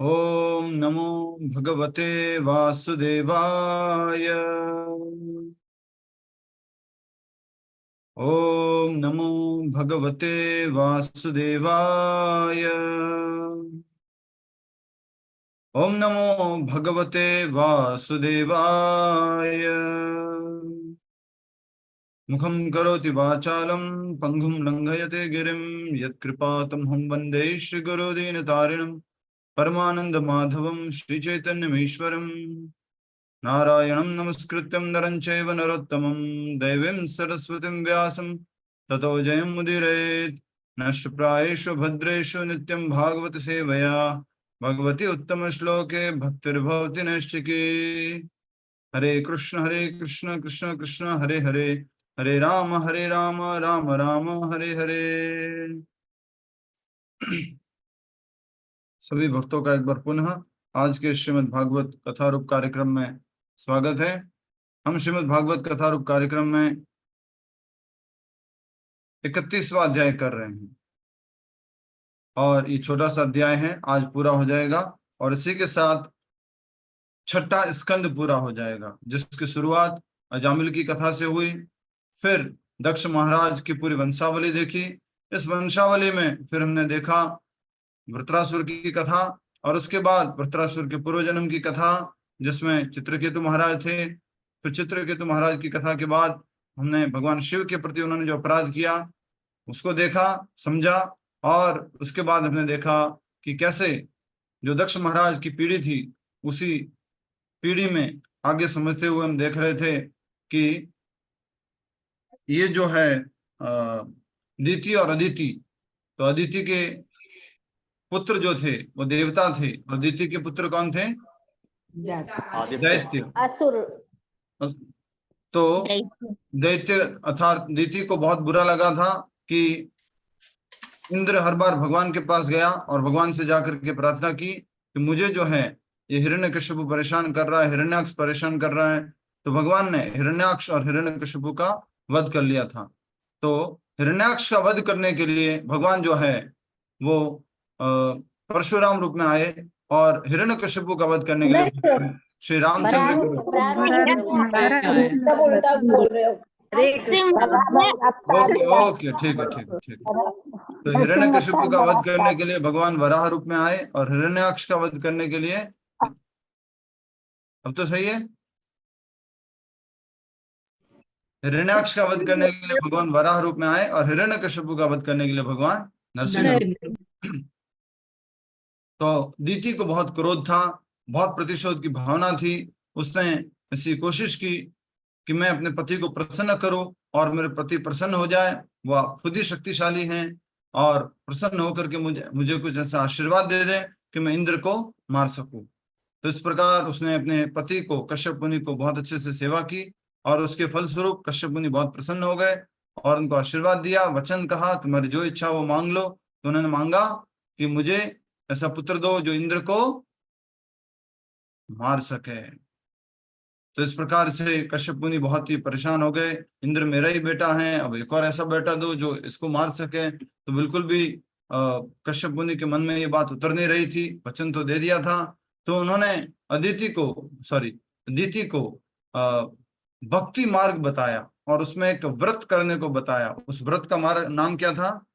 ओम नमो भगवते वासुदेवाय। ओम नमो भगवते वासुदेवाय। ओम नमो भगवते वासुदेवाय। मुखं करोति वाचालं पंगुं लंघयते गिरिं यत्कृपातमहं वन्दे श्रीगुरुदीनतारिणं परमानन्दमाधवं श्रीचैतन्यमीश्वरम्। नारायणं नमस्कृत्यं नरं चैव नरोत्तमं देवीं सरस्वतीं व्यासं ततो जयमुदीरयेत्। नष्टप्रायेषु भद्रेषु नित्यं भागवत सेवया भगवती उत्तमश्लोके भक्तिर्भवति नैष्टिकी। हरे कृष्ण कृष्ण कृष्ण हरे हरे, हरे राम राम राम हरे हरे। सभी भक्तों का एक बार पुनः आज के श्रीमद् भागवत कथा रूप कार्यक्रम में स्वागत है। हम श्रीमद् भागवत कथा रूप कार्यक्रम में 31वां अध्याय कर रहे हैं और ये छोटा सा अध्याय है, आज पूरा हो जाएगा और इसी के साथ छठा स्कंद पूरा हो जाएगा, जिसकी शुरुआत अजामिल की कथा से हुई। फिर दक्ष महाराज की पूरी वंशावली देखी। इस वंशावली में फिर हमने देखा वृत्रासुर की कथा और उसके बाद वृत्रासुर के पूर्व जन्म की कथा, जिसमें चित्रकेतु महाराज थे। फिर चित्रकेतु महाराज की कथा के बाद हमने भगवान शिव के प्रति उन्होंने जो अपराध किया उसको देखा, समझा। और उसके बाद हमने देखा कि कैसे जो दक्ष महाराज की पीढ़ी थी उसी पीढ़ी में आगे समझते हुए हम देख रहे थे कि ये जो है दिति और अदिति, तो अदिति के पुत्र जो थे वो देवता थे और दिति के पुत्र कौन थे? दैत्य, असुर। तो दैत्य अर्थात दिति को बहुत बुरा लगा था कि इंद्र हर बार भगवान के पास गया और भगवान से जाकर के प्रार्थना की कि मुझे जो है ये हिरण्यकशिपु परेशान कर रहा है, हिरण्याक्ष परेशान कर रहा है। तो भगवान ने हिरण्याक्ष और हिरण्यकशिपु का वध कर लिया था। तो हिरण्याक्ष का वध करने के लिए भगवान जो है वो परशुराम रूप में आए और हिरण्यकशिपु का वध करने के लिए श्री रामचंद्र ओके ठीक है ठीक है ठीक है। तो हिरण्यकशिपु का वध करने के लिए भगवान वराह रूप में आए और हिरण्याक्ष का वध करने के लिए, अब तो सही है, हिरण्याक्ष का वध करने के लिए भगवान वराह रूप में आए और हिरण्यकशिपु का वध करने के लिए भगवान नरसिंह। तो दीति को बहुत क्रोध था, बहुत प्रतिशोध की भावना थी। उसने ऐसी कोशिश की कि मैं अपने पति को प्रसन्न करूं और मेरे पति प्रसन्न हो जाए। वह खुद ही शक्तिशाली हैं और प्रसन्न होकर के मुझे कुछ ऐसा आशीर्वाद दे दें कि मैं इंद्र को मार सकूं। तो इस प्रकार उसने अपने पति को, कश्यप मुनि को बहुत अच्छे से सेवा की और उसके फलस्वरूप कश्यप मुनि बहुत प्रसन्न हो गए और उनको आशीर्वाद दिया, वचन कहा तुम्हारी जो इच्छा वो मांग लो। तो उन्होंने मांगा कि मुझे ऐसा पुत्र दो जो इंद्र को मार सके। तो इस प्रकार से कश्यप मुनि बहुत ही परेशान हो गए, इंद्र मेरा ही बेटा है, अब एक और ऐसा बेटा दो जो इसको मार सके। तो बिल्कुल भी कश्यप मुनि के मन में ये बात उतर नहीं रही थी, वचन तो दे दिया था। तो उन्होंने अदिति को भक्ति मार्ग बताया और उसमें एक व्रत करने को बताया। उस व्रत का नाम क्या था?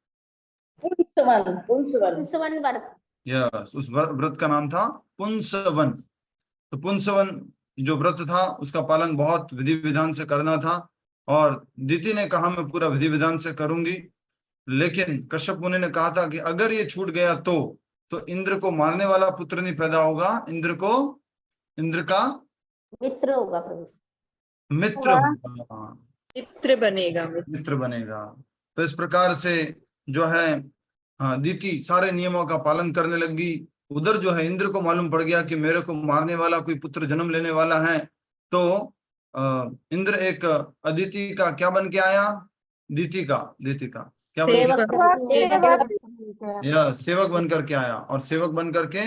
पुंसवन व्रत। यस, उस व्रत का नाम था पुंसवन। तो पुंसवन जो व्रत था उसका पालन बहुत विधि विधान से करना था और दिति ने कहा मैं पूरा विधि विधान से करूंगी। लेकिन कश्यप मुनि ने कहा था कि अगर ये छूट गया तो इंद्र को मारने वाला पुत्र नहीं पैदा होगा, इंद्र का मित्र होगा, मित्र बनेगा। तो इस प्रकार से जो है दिति सारे नियमों का पालन करने लगी। उधर जो है इंद्र को मालूम पड़ गया कि मेरे को मारने वाला कोई पुत्र जन्म लेने वाला है। तो इंद्र एक अदिति का क्या बन के आया? दिति का क्या बन के? सेवक बन करके आया और सेवक बन करके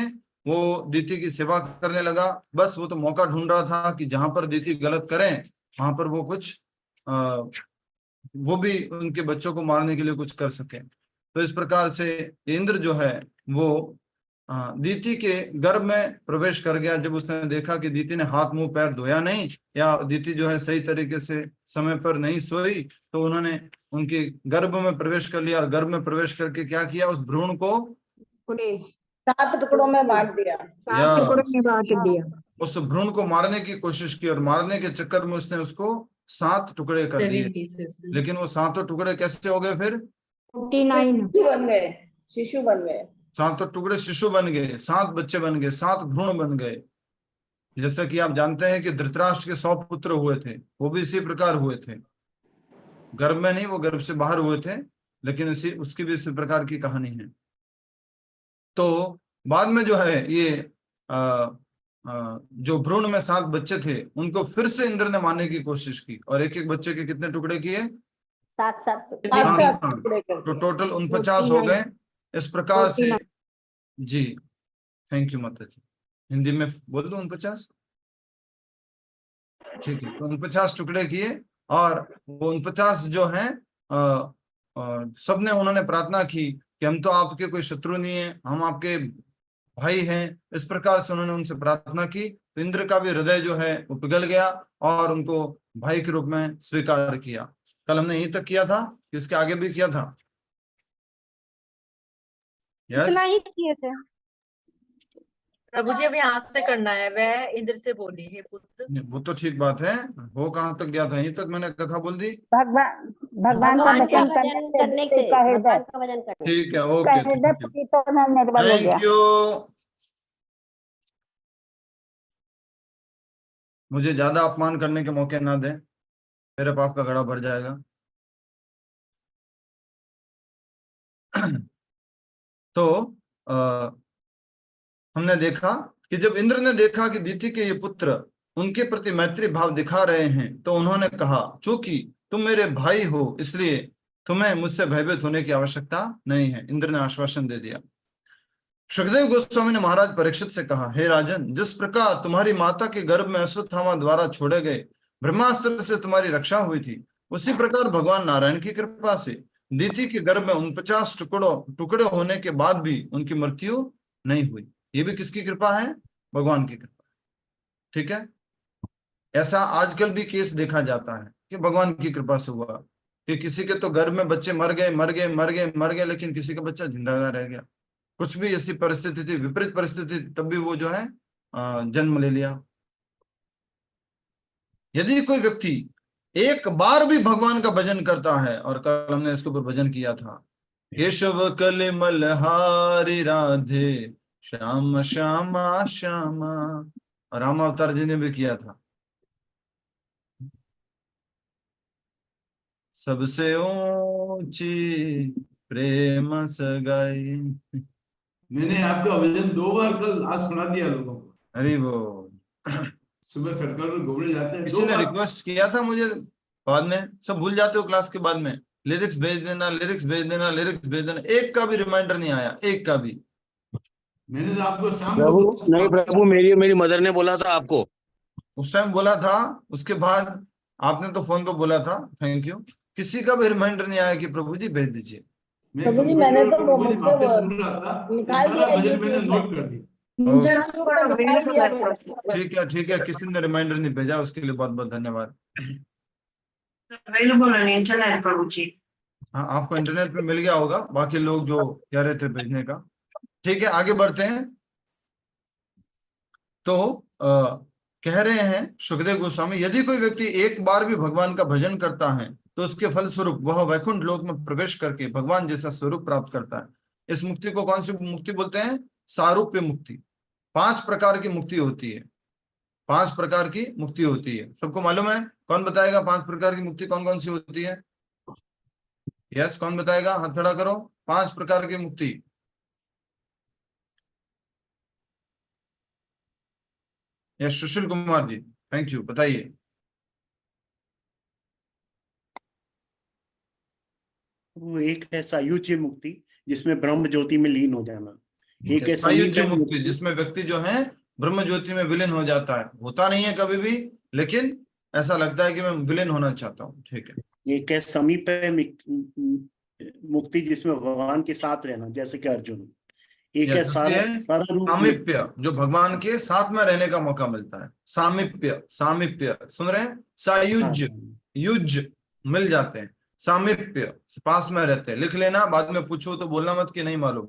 वो दिति की सेवा करने लगा। बस वो तो मौका ढूंढ रहा था कि जहां पर दिति गलत करें वहां पर वो कुछ वो भी उनके बच्चों को मारने के लिए कुछ कर सके। तो इस प्रकार से इंद्र जो है वो दीति के गर्भ में प्रवेश कर गया। जब उसने देखा कि दीति ने हाथ मुंह पैर धोया नहीं, या दीति जो है सही तरीके से समय पर नहीं सोई, तो उन्होंने उनके गर्भ में प्रवेश कर लिया, और गर्भ में प्रवेश करके क्या किया, उस भ्रूण को 7 टुकड़ों में बांट दिया। 7 टुकड़ों में बांट दिया। उस भ्रूण को मारने की कोशिश की, और मारने के चक्कर में उसने उसको 7 टुकड़े कर दिए। लेकिन वो 7 टुकड़े कैसे हो गए फिर? 49 बन गए, शिशु बन गए। 7 टुकड़े शिशु बन गए, 7 बच्चे बन गए, 7 भ्रूण बन गए। जैसा कि आप जानते हैं कि धृतराष्ट्र के 100 पुत्र हुए थे, वो भी इसी प्रकार हुए थे। गर्भ में नहीं, वो गर्भ से बाहर हुए थे, लेकिन उसकी भी इसी प्रकार की कहानी है। तो बाद में जो है ये जो भ्रूण में 7 बच्चे थे, उनको फिर से इंद्र ने मारने की कोशिश की, और एक एक बच्चे के कितने टुकड़े किए? 7 तो टोटल 49 हो गए। इस प्रकार से जी, थैंक यू माता जी। हिंदी में बोल दो 49, ठीक है। तो 49 टुकड़े किए, और वो 49 जो हैं सबने उन्होंने प्रार्थना की कि हम तो आपके कोई शत्रु नहीं है, हम आपके भाई हैं। इस प्रकार से उन्होंने उनसे प्रार्थना की, तो इंद्र का भी हृदय जो है वो पिघल गया, और उनको भाई के रूप में स्वीकार किया। कल हमने यहीं तक किया था, इसके आगे भी किया था? इतना ही किए थे प्रभु जी। अब यहाँ से करना है, वह इंद्र से बोली, हे पुत्र। वो तो ठीक बात है, वो कहाँ तक गया था? यहीं तक मैंने कथा बोल दी। भगवान का भजन करने से, भगवान का भजन करने। ठीक है, ओके, थैंक यू। मुझे ज्यादा अपमान करने के मौके ना दें, मेरे पाप का घड़ा भर जाएगा। तो हमने देखा कि जब इंद्र ने देखा कि दीति के ये पुत्र उनके प्रति मैत्री भाव दिखा रहे हैं, तो उन्होंने कहा, चूंकि तुम मेरे भाई हो, इसलिए तुम्हें मुझसे भयभीत होने की आवश्यकता नहीं है। इंद्र ने आश्वासन दे दिया। सुखदेव गोस्वामी ने महाराज परीक्षित से कहा, हे राजन, जिस प्रकार तुम्हारी माता के गर्भ में अश्वत्थामा द्वारा छोड़े गए ब्रह्मास्त्र से तुम्हारी रक्षा हुई थी, उसी प्रकार भगवान नारायण की कृपा से दीति के गर्भ में 49 टुकड़े होने के बाद भी उनकी मृत्यु नहीं हुई। ये भी किसकी कृपा है? भगवान की कृपा। ठीक है, ऐसा आजकल भी केस देखा जाता है कि भगवान की कृपा से हुआ, कि किसी के तो गर्भ में बच्चे मर गए, लेकिन किसी का बच्चा जिंदा रह गया। कुछ भी ऐसी परिस्थिति थी, विपरीत परिस्थिति, तब भी वो जो है जन्म ले लिया। यदि कोई व्यक्ति एक बार भी भगवान का भजन करता है, और कल हमने इसके ऊपर भजन किया था, केशव कलिमल हारी राधे श्याम श्यामा श्यामा, राम अवतार जी ने भी किया था, सबसे ऊंची प्रेम सगाई। मैंने आपका भजन 2 बार कल आज सुना दिया लोगों को। अरे वो सुबह सर्कल में घूमने जाते हैं, किसी ने रिक्वेस्ट किया था मुझे, बाद में सब भूल जाते हो क्लास के बाद में, लिरिक्स भेज देना, लिरिक्स भेज देना, लिरिक्स भेज देना, एक का भी रिमाइंडर नहीं आया, एक का भी। मैंने तो आपको शाम प्रभु नहीं, प्रभु मेरी मदर ने बोला था आपको, उस टाइम बोला था, उसके बाद आपने तो फोन पे बोला था, थैंक यू। किसी का भी रिमाइंडर नहीं आया कि प्रभु जी भेज दीजिए। प्रभु जी मैंने तो सुन रहा था, निकाल दिया, भजन मैंने नोट कर दिया। ठीक है, किसी ने रिमाइंडर नहीं भेजा, उसके लिए बहुत बहुत धन्यवाद। अवेलेबल ऑन इंटरनेट प्रभु जी। हाँ, आपको इंटरनेट पे मिल गया होगा, बाकी लोग जो कह रहे थे भेजने का। ठीक है, आगे बढ़ते हैं। तो कह रहे हैं सुखदेव गोस्वामी, यदि कोई व्यक्ति एक बार भी भगवान का भजन करता है, तो उसके फल स्वरूप वह वैकुंठ लोक में प्रवेश करके भगवान जैसा स्वरूप प्राप्त करता है। इस मुक्ति को कौन सी मुक्ति बोलते हैं? सारूप्य मुक्ति। 5 प्रकार की मुक्ति होती है, 5 प्रकार की मुक्ति होती है। सबको मालूम है? कौन बताएगा 5 प्रकार की मुक्ति कौन कौन सी होती है? यस, कौन बताएगा? हाथ खड़ा करो। 5 प्रकार की मुक्ति। Yes, Sushil Kumar ji, thank you, बताइए। वो एक है सायुज्य मुक्ति, जिसमें ब्रह्म ज्योति में लीन हो जाना। एक है सायुज्य मुक्ति, जिसमें व्यक्ति जो है ब्रह्म ज्योति में विलीन हो जाता है। होता नहीं है कभी भी, लेकिन ऐसा लगता है कि मैं विलीन होना चाहता हूँ। ठीक है। एक है समीप मुक्ति, जिसमें भगवान के साथ रहना, जैसे कि अर्जुन। एक है द्वितीय सारूप्य। सामीप्य, जो भगवान के साथ में रहने का मौका मिलता है। सामीप्य, सामीप्य सुन रहे हैं, सायुज, युज मिल जाते हैं, सामीप्य पास में रहते हैं। लिख लेना, बाद में पूछो तो बोलना मत कि नहीं मालूम।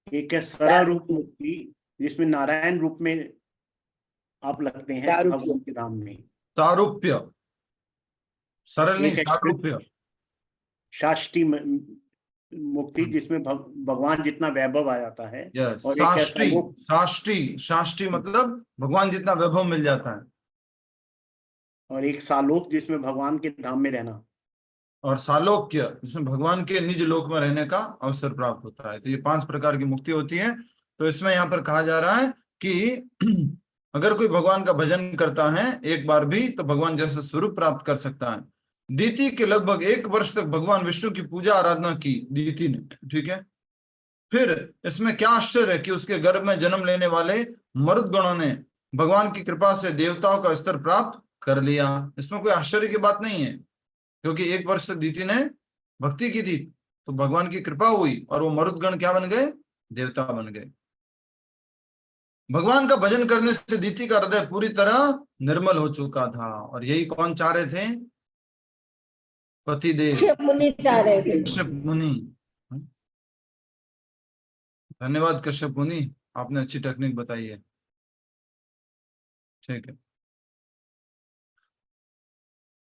एक है सरारूप मुक्ति, जिसमें नारायण रूप में आप लगते हैं भगवान के धाम में। सारूप्य, सरल नहीं, एक है सारूप्य। शाष्टी मुक्ति, जिसमें भगवान जितना वैभव आ जाता है। यस, और एक है साष्टी, साष्टी, साष्टी मतलब भगवान जितना वैभव मिल जाता है। और एक सालोक, जिसमें भगवान के धाम में रहना। और सालोक्य, जिसमें भगवान के निज लोक में रहने का अवसर प्राप्त होता है। तो ये 5 प्रकार की मुक्ति होती है। तो इसमें यहाँ पर कहा जा रहा है कि अगर कोई भगवान का भजन करता है एक बार भी, तो भगवान जैसा स्वरूप प्राप्त कर सकता है। दीति के लगभग 1 वर्ष तक भगवान विष्णु की पूजा आराधना की दीति ने, ठीक है। फिर इसमें क्या आश्चर्य है कि उसके गर्भ में जन्म लेने वाले मरुदगणों ने भगवान की कृपा से देवताओं का स्तर प्राप्त कर लिया। इसमें कोई आश्चर्य की बात नहीं है, क्योंकि 1 वर्ष तक दीति ने भक्ति की थी, तो भगवान की कृपा हुई और वो मरुदगण क्या बन गए, देवता बन गए। भगवान का भजन करने से दीति का हृदय पूरी तरह निर्मल हो चुका था। और यही कौन चाह रहे थे, पतिदेव, कश्यप मुनि चाह रहे थे। कश्यप मुनि। धन्यवाद कश्यप मुनि, आपने अच्छी टेक्निक बताई है, ठीक है।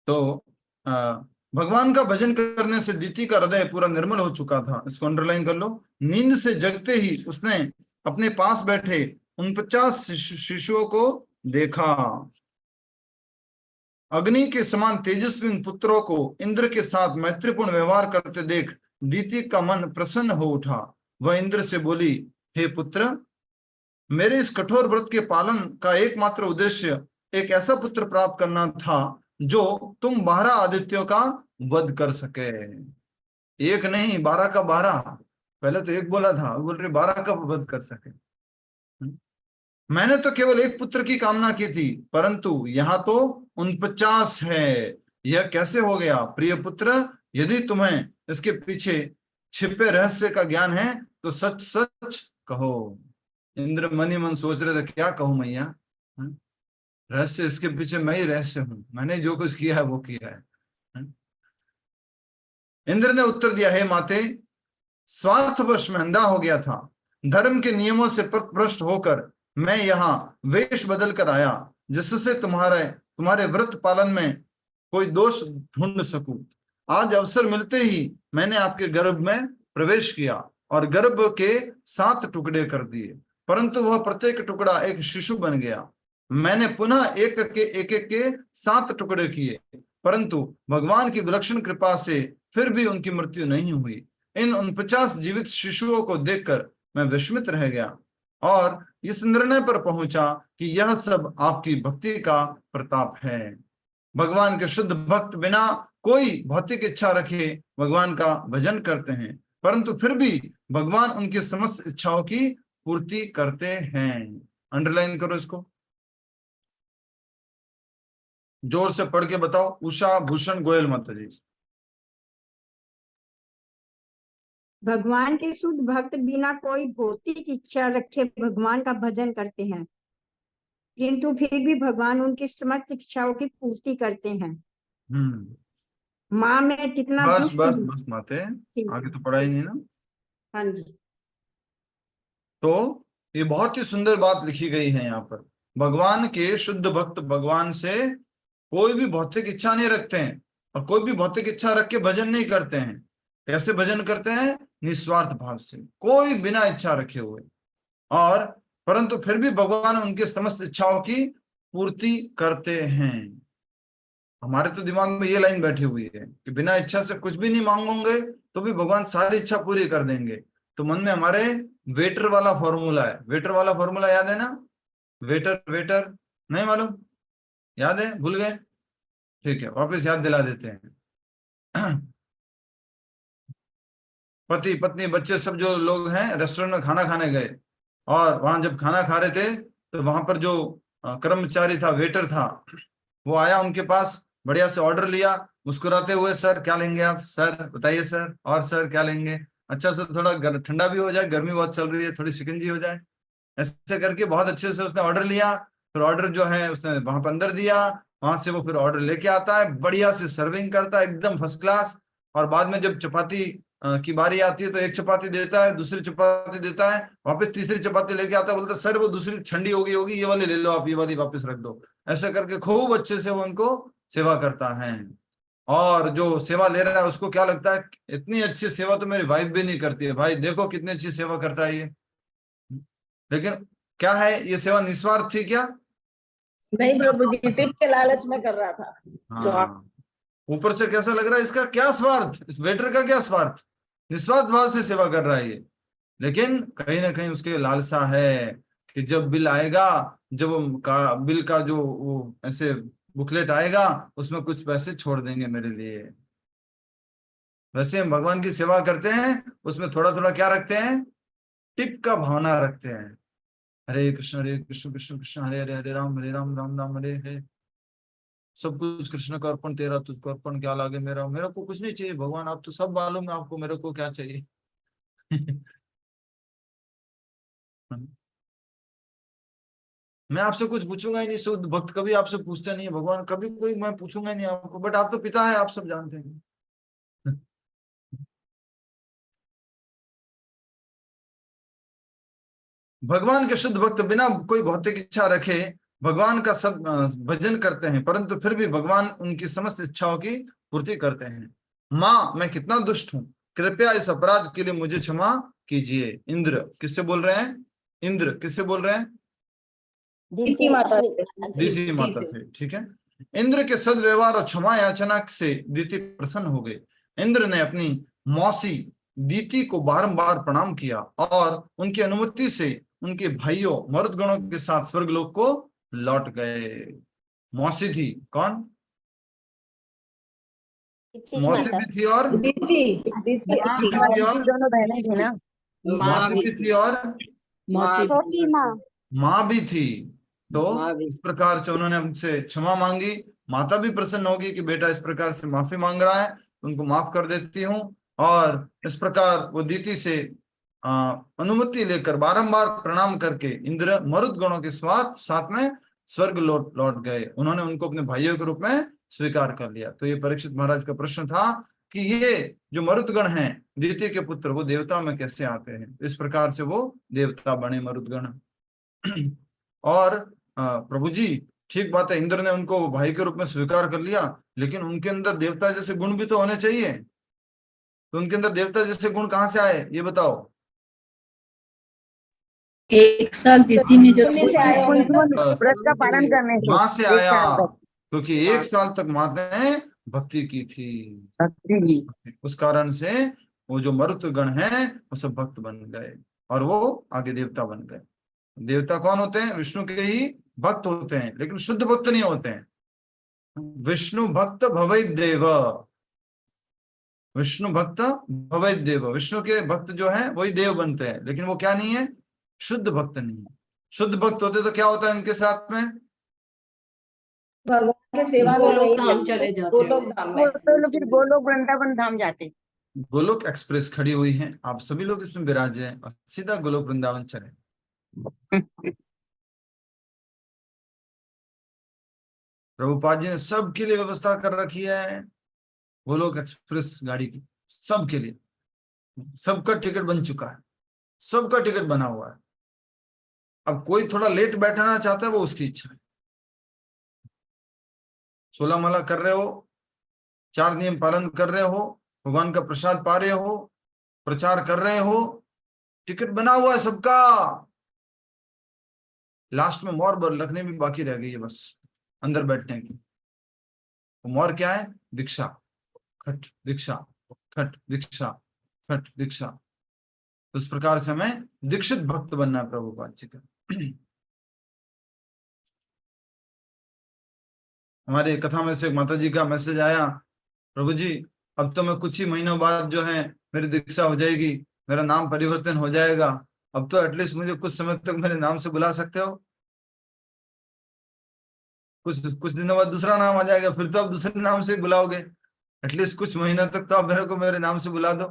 तो भगवान का भजन करने से दीति का हृदय पूरा निर्मल हो चुका था। इसको अंडरलाइन कर लो। नींद से जगते ही उसने अपने पास बैठे 49 शिशुओं को देखा। अग्नि के समान तेजस्वी पुत्रों को इंद्र के साथ मैत्रीपूर्ण व्यवहार करते देख दीति का मन प्रसन्न हो उठा। वह इंद्र से बोली, हे पुत्र, मेरे इस कठोर व्रत के पालन का एकमात्र उद्देश्य एक ऐसा पुत्र प्राप्त करना था जो तुम 12 आदित्यों का वध कर सके। एक नहीं, 12 का 12। पहले तो एक बोला था, बोल रहे 12 का वध कर सके। मैंने तो केवल एक पुत्र की कामना की थी, परंतु यहाँ तो 49 है। यह कैसे हो गया प्रिय पुत्र? यदि तुम्हें इसके पीछे छिपे रहस्य का ज्ञान है तो सच सच कहो। इंद्र मन ही मन सोच रहे थे, क्या कहूं मैया, रहस्य इसके पीछे मैं ही रहस्य हूं, मैंने जो कुछ किया है वो किया है। इंद्र ने उत्तर दिया, हे माते, स्वार्थवश में अंधा हो गया था। धर्म के नियमों से भ्रष्ट होकर मैं यहाँ वेश बदल कर आया, जिससे तुम्हारे व्रत पालन में कोई दोष ढूंढ सकूं। आज अवसर मिलते ही मैंने आपके गर्भ में प्रवेश किया और गर्भ के 7 टुकड़े कर दिए, परंतु वह प्रत्येक टुकड़ा एक शिशु बन गया। मैंने पुनः एक के 7 टुकड़े किए, परंतु भगवान की विलक्षण कृपा से फिर भी उनकी मृत्यु नहीं हुई। इन 49 जीवित शिशुओं को देखकर मैं विस्मित रह गया और इस निर्णय पर पहुंचा कि यह सब आपकी भक्ति का प्रताप है। भगवान के शुद्ध भक्त बिना कोई भौतिक इच्छा रखे भगवान का भजन करते हैं, परंतु फिर भी भगवान उनकी समस्त इच्छाओं की पूर्ति करते हैं। अंडरलाइन करो इसको, जोर से पढ़ के बताओ। उषा भूषण गोयल माता जी। भगवान के शुद्ध भक्त बिना कोई भौतिक इच्छा रखे भगवान का भजन करते हैं, किंतु फिर भी भगवान उनकी समस्त इच्छाओं की पूर्ति करते हैं। माँ में कितना बस बस बस माते, आगे तो पढ़ा ही नहीं ना। हाँ जी। तो ये बहुत ही सुंदर बात लिखी गई है यहाँ पर। भगवान के शुद्ध भक्त भगवान से कोई भी भौतिक इच्छा नहीं रखते हैं, और कोई भी भौतिक इच्छा रख के भजन नहीं करते हैं। कैसे भजन करते हैं? निस्वार्थ भाव से, कोई बिना इच्छा रखे हुए, और परंतु फिर भी भगवान उनके समस्त इच्छाओं की पूर्ति करते हैं। हमारे तो दिमाग में ये लाइन बैठी हुई है कि बिना इच्छा से कुछ भी नहीं मांगोगे तो भी भगवान सारी इच्छा पूरी कर देंगे। तो मन में हमारे वेटर वाला फॉर्मूला है। वेटर वाला फॉर्मूला याद है ना? वेटर वेटर नहीं मालूम? याद है? भूल गए? ठीक है, वापस याद दिला देते हैं। पति पत्नी बच्चे सब जो लोग हैं रेस्टोरेंट में खाना खाने गए, और वहां जब खाना खा रहे थे तो वहां पर जो कर्मचारी था, वेटर था, वो आया उनके पास, बढ़िया से ऑर्डर लिया, मुस्कुराते हुए, सर क्या लेंगे आप? सर बताइए सर, और सर क्या लेंगे? अच्छा से थोड़ा ठंडा भी हो जाए, गर्मी बहुत चल रही है, थोड़ी शिकंजी हो जाए, ऐसे करके बहुत अच्छे से उसने ऑर्डर लिया। फिर ऑर्डर जो है उसने वहां पर अंदर दिया, वहां से वो फिर ऑर्डर लेके आता है, बढ़िया से सर्विंग करता है एकदम फर्स्ट क्लास। और बाद में जब चपाती की बारी आती है तो एक चपाती देता है, दूसरी चपाती देता है, वापस तीसरी चपाती लेके आता है, बोलता है सर वो दूसरी ठंडी हो गई होगी, ये वाली ले लो आप, ये वाली वापस रख दो। ऐसे करके खूब अच्छे से वो उनको सेवा करता है। और जो सेवा ले रहा है उसको क्या लगता है, इतनी अच्छी सेवा तो मेरी वाइफ भी नहीं करती है, भाई देखो कितनी अच्छी सेवा करता है ये। लेकिन क्या है, ये सेवा निस्वार्थ थी क्या? नहीं प्रभु जी, टिप के लालच में कर रहा था। हाँ, ऊपर से कैसा लग रहा है, इसका क्या स्वार्थ, इस वेटर का क्या स्वार्थ, निस्वार्थ भाव से सेवा कर रहा है ये। लेकिन कहीं ना कहीं उसके लालसा है कि जब बिल आएगा, जब वो बिल का जो वो ऐसे बुकलेट आएगा, उसमें कुछ पैसे छोड़ देंगे मेरे लिए। वैसे हम भगवान की सेवा करते हैं, उसमें थोड़ा थोड़ा क्या रखते हैं, टिप का भावना रखते हैं। हरे कृष्ण कृष्ण कृष्ण हरे हरे, हरे राम राम राम हरे हरे। सब कुछ कृष्ण का अर्पण, तेरा तुझको अर्पण, क्या लागे मेरा, मेरे को कुछ नहीं चाहिए भगवान, आप तो सब मालूम है आपको मेरे को क्या चाहिए। मैं आपसे कुछ पूछूंगा ही नहीं, शुद्ध भक्त कभी आपसे पूछते नहीं है भगवान, कभी कोई मैं पूछूंगा ही नहीं आपको, बट आप तो पिता है, आप सब जानते हैं। भगवान के शुद्ध भक्त बिना कोई भौतिक इच्छा रखे भगवान का सब भजन करते हैं, परंतु फिर भी भगवान उनकी समस्त इच्छाओं की पूर्ति करते हैं। माँ मैं कितना दुष्ट हूँ, कृपया इस अपराध के लिए मुझे क्षमा कीजिए। इंद्र किससे बोल रहे हैं, इंद्र किससे बोल रहे हैं, दीति माता दीति माता से, ठीक है। इंद्र के सदव्यवहार और क्षमा याचना से दीति प्रसन्न हो गए। इंद्र ने अपनी मौसी दीति को बारंबार प्रणाम किया और उनकी अनुमति से उनके भाइयों मरुदगणों के साथ स्वर्गलोक को लौट गए। मौसी थी कौन, मौसी भी थी और दीति दीति थी और दोनों बहनें थी ना, मौसी भी थी और छोटी माँ माँ भी थी। तो इस प्रकार से उन्होंने हमसे क्षमा मांगी, माता भी प्रसन्न होगी कि बेटा इस प्रकार से माफी मांग रहा है, उनको माफ कर देती हूँ। और इस प्रकार वो दीति से अनुमति लेकर बारंबार प्रणाम करके इंद्र मरुद गणों के साथ में स्वर्ग लौट गए। उन्होंने उनको अपने भाइयों के रूप में स्वीकार कर लिया। तो ये परीक्षित महाराज का प्रश्न था कि ये जो मरुदगण हैं दीति के पुत्र, वो देवता में कैसे आते हैं। इस प्रकार से वो देवता बने मरुदगण। और प्रभु जी ठीक बात है, इंद्र ने उनको भाई के रूप में स्वीकार कर लिया, लेकिन उनके अंदर देवता जैसे गुण भी तो होने चाहिए। तो उनके अंदर देवता जैसे गुण कहाँ से आए ये बताओ। एक साल दीदी में जो से आए होंगे तो व्रत का पालन करने से माँ से आया, क्योंकि 1 साल तक माता ने भक्ति की थी, उस कारण से वो जो मरुतगण हैं वो सब भक्त बन गए और वो आगे देवता बन गए। देवता कौन होते हैं, विष्णु के ही भक्त होते हैं, लेकिन शुद्ध भक्त नहीं होते हैं। विष्णु भक्त भवै देव, विष्णु भक्त भवै देव, विष्णु के भक्त जो है वही देव बनते हैं, लेकिन वो क्या नहीं है, शुद्ध भक्त नहीं है। शुद्ध भक्त होते तो क्या होता है इनके साथ में, भगवान की सेवा में गोलोक धाम चले जाते हैं। गोलोक धाम में फिर गोलोक वृंदावन धाम जाते। गोलोक एक्सप्रेस खड़ी हुई है, आप सभी लोग इसमें विराजे हैं और सीधा गोलोक वृंदावन चले। प्रभुपाद जी ने सबके लिए व्यवस्था कर रखी है गोलोक एक्सप्रेस गाड़ी की, सबके लिए, सबका टिकट बन चुका है, सबका टिकट बना हुआ है। अब कोई थोड़ा लेट बैठना चाहता है वो उसकी इच्छा है। 16 माला कर रहे हो, 4 नियम पालन कर रहे हो, भगवान का प्रसाद पा रहे हो, प्रचार कर रहे हो, टिकट बना हुआ है सबका। लास्ट में मोर रखने में बाकी रह गई है बस अंदर बैठने की। तो मोर क्या है, दीक्षा, खट दीक्षा, खट दीक्षा, खट दीक्षा। उस प्रकार से हमें दीक्षित भक्त बनना है प्रभुपाद जी का। हमारे कथा में से माता जी का मैसेज आया, प्रभु जी अब तो मैं कुछ ही महीनों बाद जो है मेरी दीक्षा हो जाएगी, मेरा नाम परिवर्तन हो जाएगा, अब तो एटलीस्ट मुझे कुछ समय तक मेरे नाम से बुला सकते हो। कुछ दिनों बाद दूसरा नाम आ जाएगा, फिर तो आप दूसरे नाम से बुलाओगे, एटलीस्ट कुछ महीनों तक तो आप मेरे को मेरे नाम से बुला दो।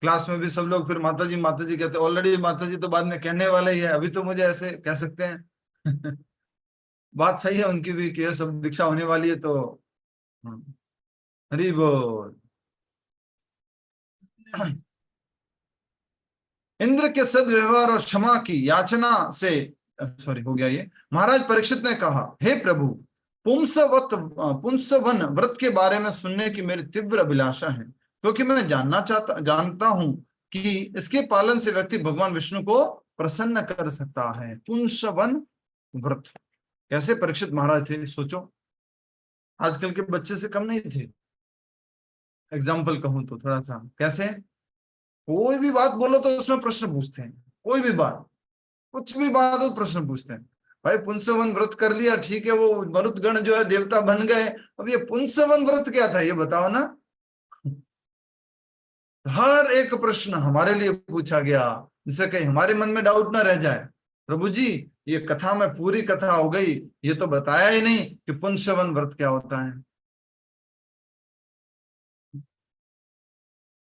क्लास में भी सब लोग फिर माता जी कहते, ऑलरेडी माता जी तो बाद में कहने वाले ही है, अभी तो मुझे ऐसे कह सकते हैं। बात सही है उनकी भी कि ये सब दीक्षा होने वाली है, तो हरि बोल। इंद्र के सद्व्यवहार और क्षमा की याचना से, सॉरी हो गया ये, महाराज परीक्षित ने कहा, हे प्रभु, पुंसवन व्रत के बारे में सुनने की मेरी तीव्र अभिलाषा है, क्योंकि मैं जानता हूं कि इसके पालन से व्यक्ति भगवान विष्णु को प्रसन्न कर सकता है। पुंसवन व्रत कैसे परीक्षित महाराज थे, सोचो, आजकल के बच्चे से कम नहीं थे। एग्जाम्पल कहूं तो थोड़ा सा, कैसे कोई भी बात बोलो तो उसमें प्रश्न पूछते हैं, कोई भी बात, कुछ भी बात हो प्रश्न पूछते हैं। भाई पुंसवन व्रत कर लिया, ठीक है, वो मरुदगण जो है देवता बन गए, अब ये पुंसवन व्रत क्या था ये बताओ ना। हर एक प्रश्न हमारे लिए पूछा गया, जिससे कहीं हमारे मन में डाउट ना रह जाए, प्रभु जी ये कथा में पूरी कथा हो गई, ये तो बताया ही नहीं कि पुंसवन व्रत क्या होता है।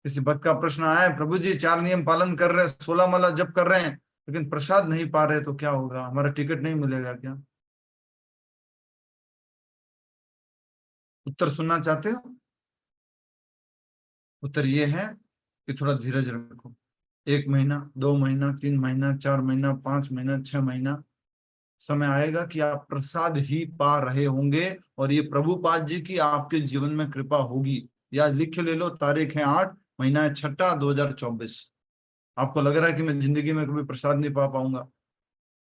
किसी भक्त का प्रश्न आया, प्रभु जी 4 नियम पालन कर रहे हैं, 16 माला जप कर रहे हैं, लेकिन प्रसाद नहीं पा रहे, तो क्या होगा, हमारा टिकट नहीं मिलेगा क्या? उत्तर सुनना चाहते हो? उत्तर ये है कि थोड़ा धीरज रखो। 1 महीना, 2 महीना, 3 महीना, 4 महीना, 5 महीना, 6 महीना, समय आएगा कि आप प्रसाद ही पा रहे होंगे, और ये प्रभुपाद जी की आपके जीवन में कृपा होगी। या लिख ले लो, तारीख है 8, महीना है 6, 2024। आपको लग रहा है कि मैं जिंदगी में कभी प्रसाद नहीं पा पाऊंगा,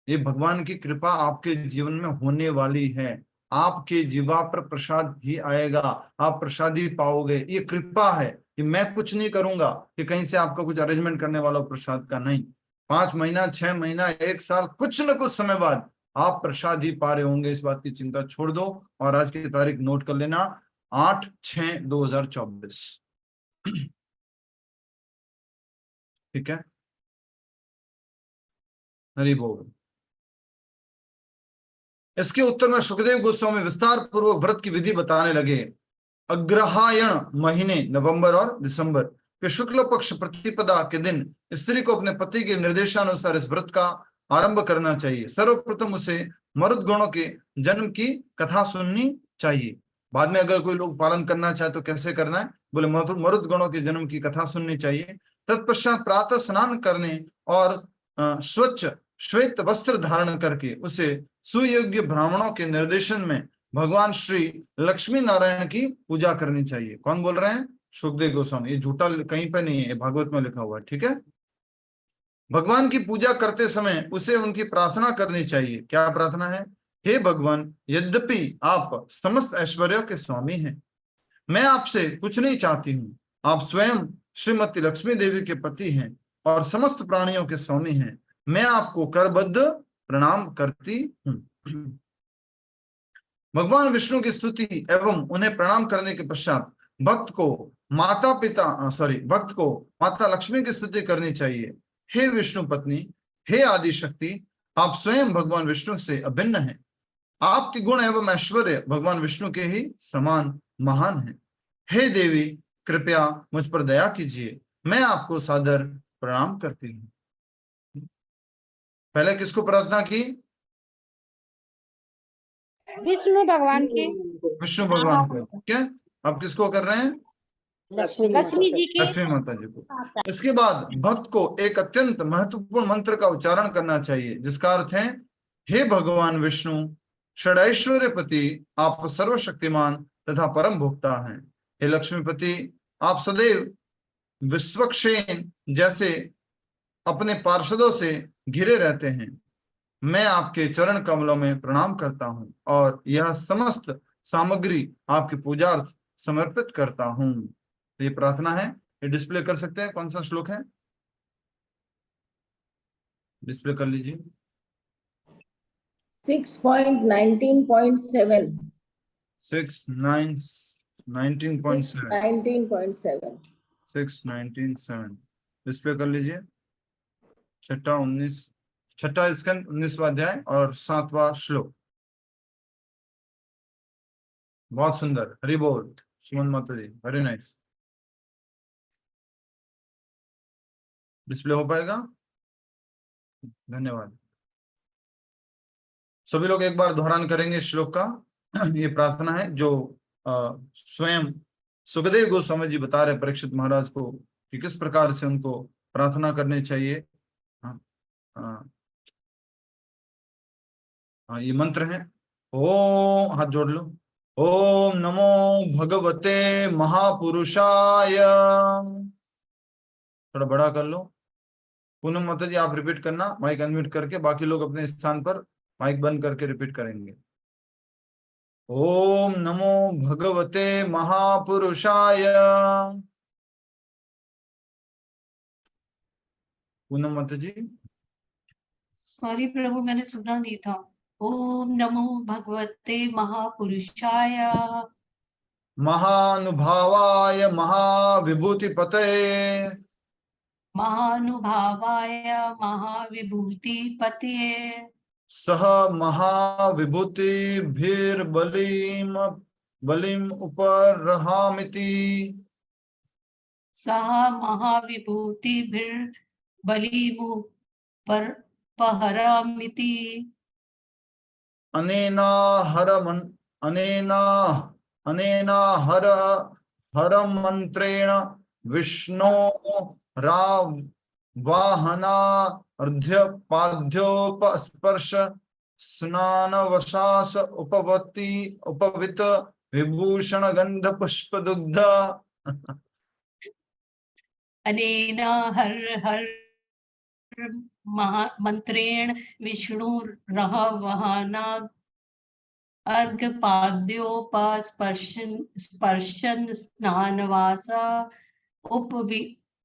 ये भगवान की कृपा आपके जीवन में होने वाली है। आपके जीवा पर प्रसाद ही आएगा, आप प्रसाद ही पाओगे। ये कृपा है कि मैं कुछ नहीं करूंगा कि कहीं से आपका कुछ अरेंजमेंट करने वाला प्रसाद का, नहीं। 5 महीना, 6 महीना, 1 साल, कुछ न कुछ समय बाद आप प्रसाद ही पा रहे होंगे, इस बात की चिंता छोड़ दो। और आज की तारीख नोट कर लेना, 8/6/2024। ठीक है, हरि बोल। इसके उत्तर में सुखदेव गोस्वामी विस्तार पूर्वक व्रत की विधि बताने लगे। अग्रहायण महीने नवंबर और दिसंबर के शुक्ल पक्ष प्रतिपदा के दिन स्त्री को अपने पति के निर्देशानुसार इस व्रत का आरंभ करना चाहिए। सर्वप्रथम उसे मरुद गणों के जन्म की कथा सुननी चाहिए। बाद में अगर कोई लोग पालन करना चाहे तो कैसे करना है, बोले मरुद गणों के जन्म की कथा सुननी चाहिए। तत्पश्चात प्रातः स्नान करने और स्वच्छ श्वेत वस्त्र धारण करके उसे सुयोग्य ब्राह्मणों के निर्देशन में भगवान श्री लक्ष्मी नारायण की पूजा करनी चाहिए। कौन बोल रहे हैं? सुखदेव गोस्वामी। ये झूठा कहीं पे नहीं है, भागवत में लिखा हुआ है। ठीक है, भगवान की पूजा करते समय उसे उनकी प्रार्थना करनी चाहिए। क्या प्रार्थना है? हे भगवान, यद्यपि आप समस्त ऐश्वर्यों के स्वामी हैं, मैं आपसे कुछ नहीं चाहती हूँ। आप स्वयं श्रीमती लक्ष्मी देवी के पति हैं और समस्त प्राणियों के स्वामी हैं। मैं आपको करबद्ध प्रणाम करती हूँ। भगवान विष्णु की स्तुति एवं उन्हें प्रणाम करने के पश्चात भक्त को माता लक्ष्मी की स्तुति करनी चाहिए। हे विष्णु पत्नी, हे आदि शक्ति, आप स्वयं भगवान विष्णु से अभिन्न हैं। आपके गुण एवं ऐश्वर्य भगवान विष्णु के ही समान महान हैं। हे देवी, कृपया मुझ पर दया कीजिए, मैं आपको सादर प्रणाम करती हूँ। पहले किसको प्रार्थना की? विष्णु भगवान के, विष्णु भगवान को। क्या अब किसको कर रहे हैं? लक्ष्मी जी के, लक्ष्मी माता जी को। इसके बाद भक्त को एक अत्यंत महत्वपूर्ण मंत्र का उच्चारण करना चाहिए, जिसका अर्थ है, हे भगवान विष्णु षडैश्वर्यपति, आप सर्वशक्तिमान तथा परम भोक्ता हैं। हे लक्ष्मीपति, आप सदैव विश्वक्षेन जैसे अपने पार्षदों से घिरे रहते हैं। मैं आपके चरण कमलों में प्रणाम करता हूँ और यह समस्त सामग्री आपकी पूजार्थ समर्पित करता हूँ। ये प्रार्थना है, ये डिस्प्ले कर सकते हैं। कौन सा श्लोक है? डिस्प्ले कर लीजिए। 6.19.7 6:19.7 6:19.7 डिस्प्ले कर लीजिए। छठा स्कंद 19वां अध्याय और 7वां श्लोक। बहुत सुंदर, हरि बोल। सुमन माता जी, वेरी नाइस। डिस्प्ले हो पाएगा? धन्यवाद। सभी लोग एक बार दोहरान करेंगे श्लोक का। ये प्रार्थना है जो स्वयं सुखदेव गोस्वामी जी बता रहे परीक्षित महाराज को कि किस प्रकार से उनको प्रार्थना करनी चाहिए। ये मंत्र है। ओम, हाथ जोड़ लो। ओम नमो भगवते महापुरुषाय। थोड़ा बड़ा कर लो। पूनम माता जी आप रिपीट करना, माइक अनम्यूट करके। बाकी लोग अपने स्थान पर माइक बंद करके रिपीट करेंगे। ओम नमो भगवते महापुरुषाय। पूनम माता जी। सॉरी प्रभु, मैंने सुना नहीं था। ओम नमो भगवते महापुरुषाय महानुभावाय महाविभूतिपते महानुभावाय महाविभूतिपते सह बलिम उपरहामिति। सह महाविभूतिभिर्बलिमुपरहमिति। अनेना हर मंत्रेण विष्णो वाहना अर्ध्यपाद्योपस्पर्श स्नानवशास उपवित विभूषण गंध पुष्प दुग्ध। अनेन हर हर मंत्रेण विष्णुरः वहना अर्घपाद्योपस्पर्शन स्नानवासा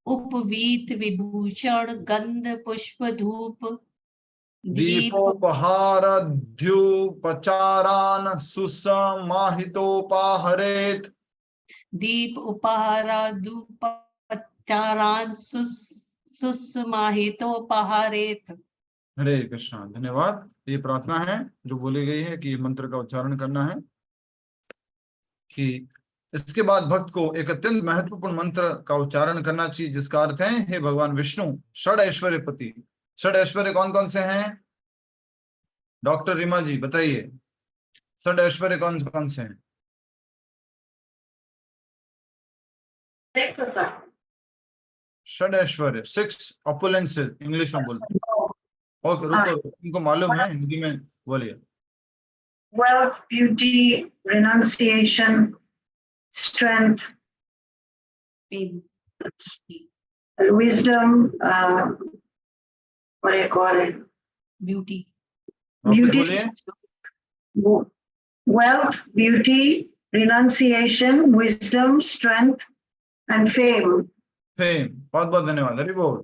उपवीत विभूषण गंध पुष्प धूप दीपोपहारद्युपचारान् सुसमाहितोपाहरेत्। दीप उपहारादुपचारान् सुसमाहितोपहारेत्। हरे कृष्णा। धन्यवाद। ये प्रार्थना है जो बोली गई है कि मंत्र का उच्चारण करना है। कि इसके बाद भक्त को एक अत्यंत महत्वपूर्ण मंत्र का उच्चारण करना चाहिए जिसका अर्थ है हे भगवान विष्णु षड ऐश्वर्यपति। षड ऐश्वर्य कौन कौन से हैं? डॉक्टर रीमा जी बताइए, षड ऐश्वर्य कौन कौन से हैं? षड ऐश्वर्य, 6 ऑपुलेंसेस इंग्लिश में बोलते हैं। ओके रुको, इनको मालूम है, हिंदी में बोलिए। Wealth, beauty, renunciation, strength, wisdom, what do you call it? Beauty. Beauty, बोलिए। wealth, beauty, renunciation, wisdom, strength, and fame. Fame. बहुत बहुत धन्यवाद। हरि बोल।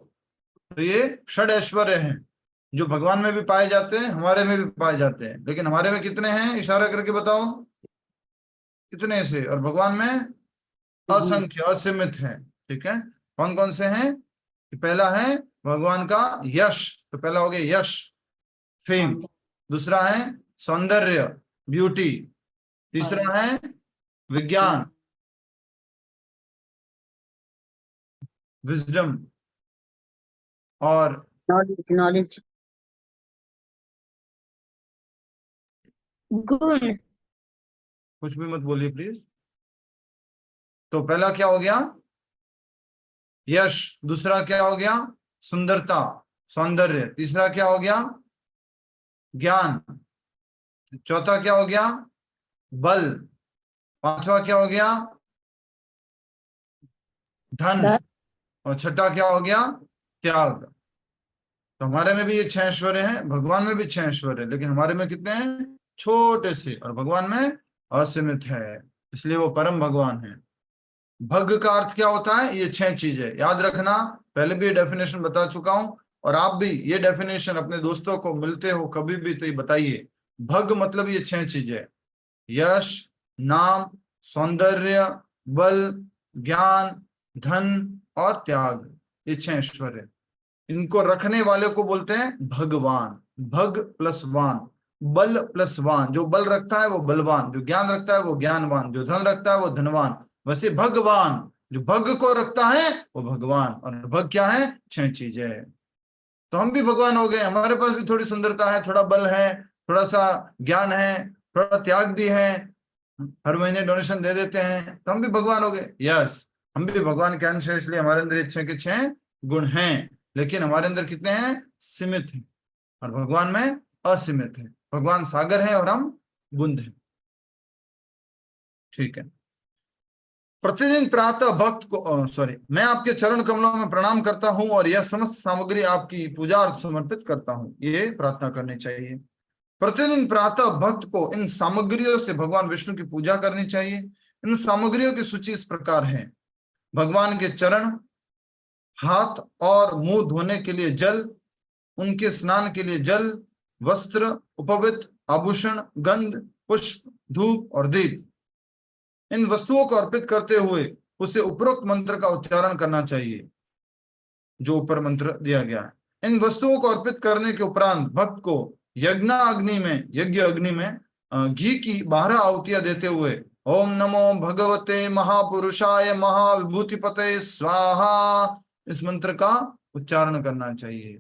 तो ये षड ऐश्वर्य हैं जो भगवान में भी पाए जाते हैं, हमारे में भी पाए जाते हैं। लेकिन हमारे में कितने हैं? इशारा करके बताओ कितने से। और भगवान में असंख्य असीमित है। ठीक है, कौन कौन से हैं? पहला है भगवान का यश। तो पहला हो गया यश, फेम। दूसरा है सौंदर्य, ब्यूटी। तीसरा है विज्ञान, विजडम। और Knowledge. गुण। कुछ भी मत बोलिए प्लीज। तो पहला क्या हो गया? यश। दूसरा क्या हो गया? सुंदरता, सौंदर्य। तीसरा क्या हो गया? ज्ञान। चौथा क्या हो गया? बल। पांचवा क्या हो गया? धन। और छठा क्या हो गया? त्याग। तो हमारे में भी ये 6 ऐश्वर्य हैं, भगवान में भी 6 ऐश्वर्य है। लेकिन हमारे में कितने हैं? छोटे से। और भगवान में असीमित है, इसलिए वो परम भगवान है। भग का अर्थ क्या होता है? ये 6 चीजें याद रखना। पहले भी ये डेफिनेशन बता चुका हूं, और आप भी ये डेफिनेशन अपने दोस्तों को मिलते हो कभी भी तो ये बताइए। भग मतलब ये 6 चीजें: यश, नाम, सौंदर्य, बल, ज्ञान, धन और त्याग। ये 6 ऐश्वर्य। इनको रखने वाले को बोलते हैं भगवान। भग प्लस वान, बल प्लस वान। जो बल रखता है वो बलवान, जो ज्ञान रखता है वो ज्ञानवान, जो धन रखता है वो धनवान। वैसे भगवान जो भग को रखता है वो भगवान, और भग क्या है? 6 चीजें। तो हम भी भगवान हो गए, हमारे पास भी थोड़ी सुंदरता है, थोड़ा बल है, थोड़ा सा ज्ञान है, थोड़ा त्याग भी है, हर महीने डोनेशन दे देते हैं, तो हम भी भगवान हो गए। यस, हम भी भगवान के अंश है, इसलिए हमारे अंदर 6 के 6 गुण हैं, लेकिन हमारे अंदर कितने हैं? सीमित हैं, और भगवान में असीमित है। भगवान सागर है और हम बूंद हैं। ठीक है। प्रतिदिन प्रातः भक्त को मैं आपके चरण कमलों में प्रणाम करता हूं और यह समस्त सामग्री आपकी पूजा और समर्पित करता हूं, ये प्रार्थना करनी चाहिए। प्रतिदिन प्रातः भक्त को इन सामग्रियों से भगवान विष्णु की पूजा करनी चाहिए। इन सामग्रियों की सूची इस प्रकार है: भगवान के चरण, हाथ और मुंह धोने के लिए जल, उनके स्नान के लिए जल, वस्त्र, उपवित, आभूषण, गंध, पुष्प, धूप और दीप। इन वस्तुओं को अर्पित करते हुए उसे उपरोक्त मंत्र का उच्चारण करना चाहिए, जो ऊपर मंत्र दिया गया है। इन वस्तुओं को अर्पित करने के उपरांत भक्त को यज्ञ अग्नि में घी की 12 आहुतियां देते हुए ओम नमो भगवते महापुरुषाय महाविभूतिपते स्वाहा, इस मंत्र का उच्चारण करना चाहिए।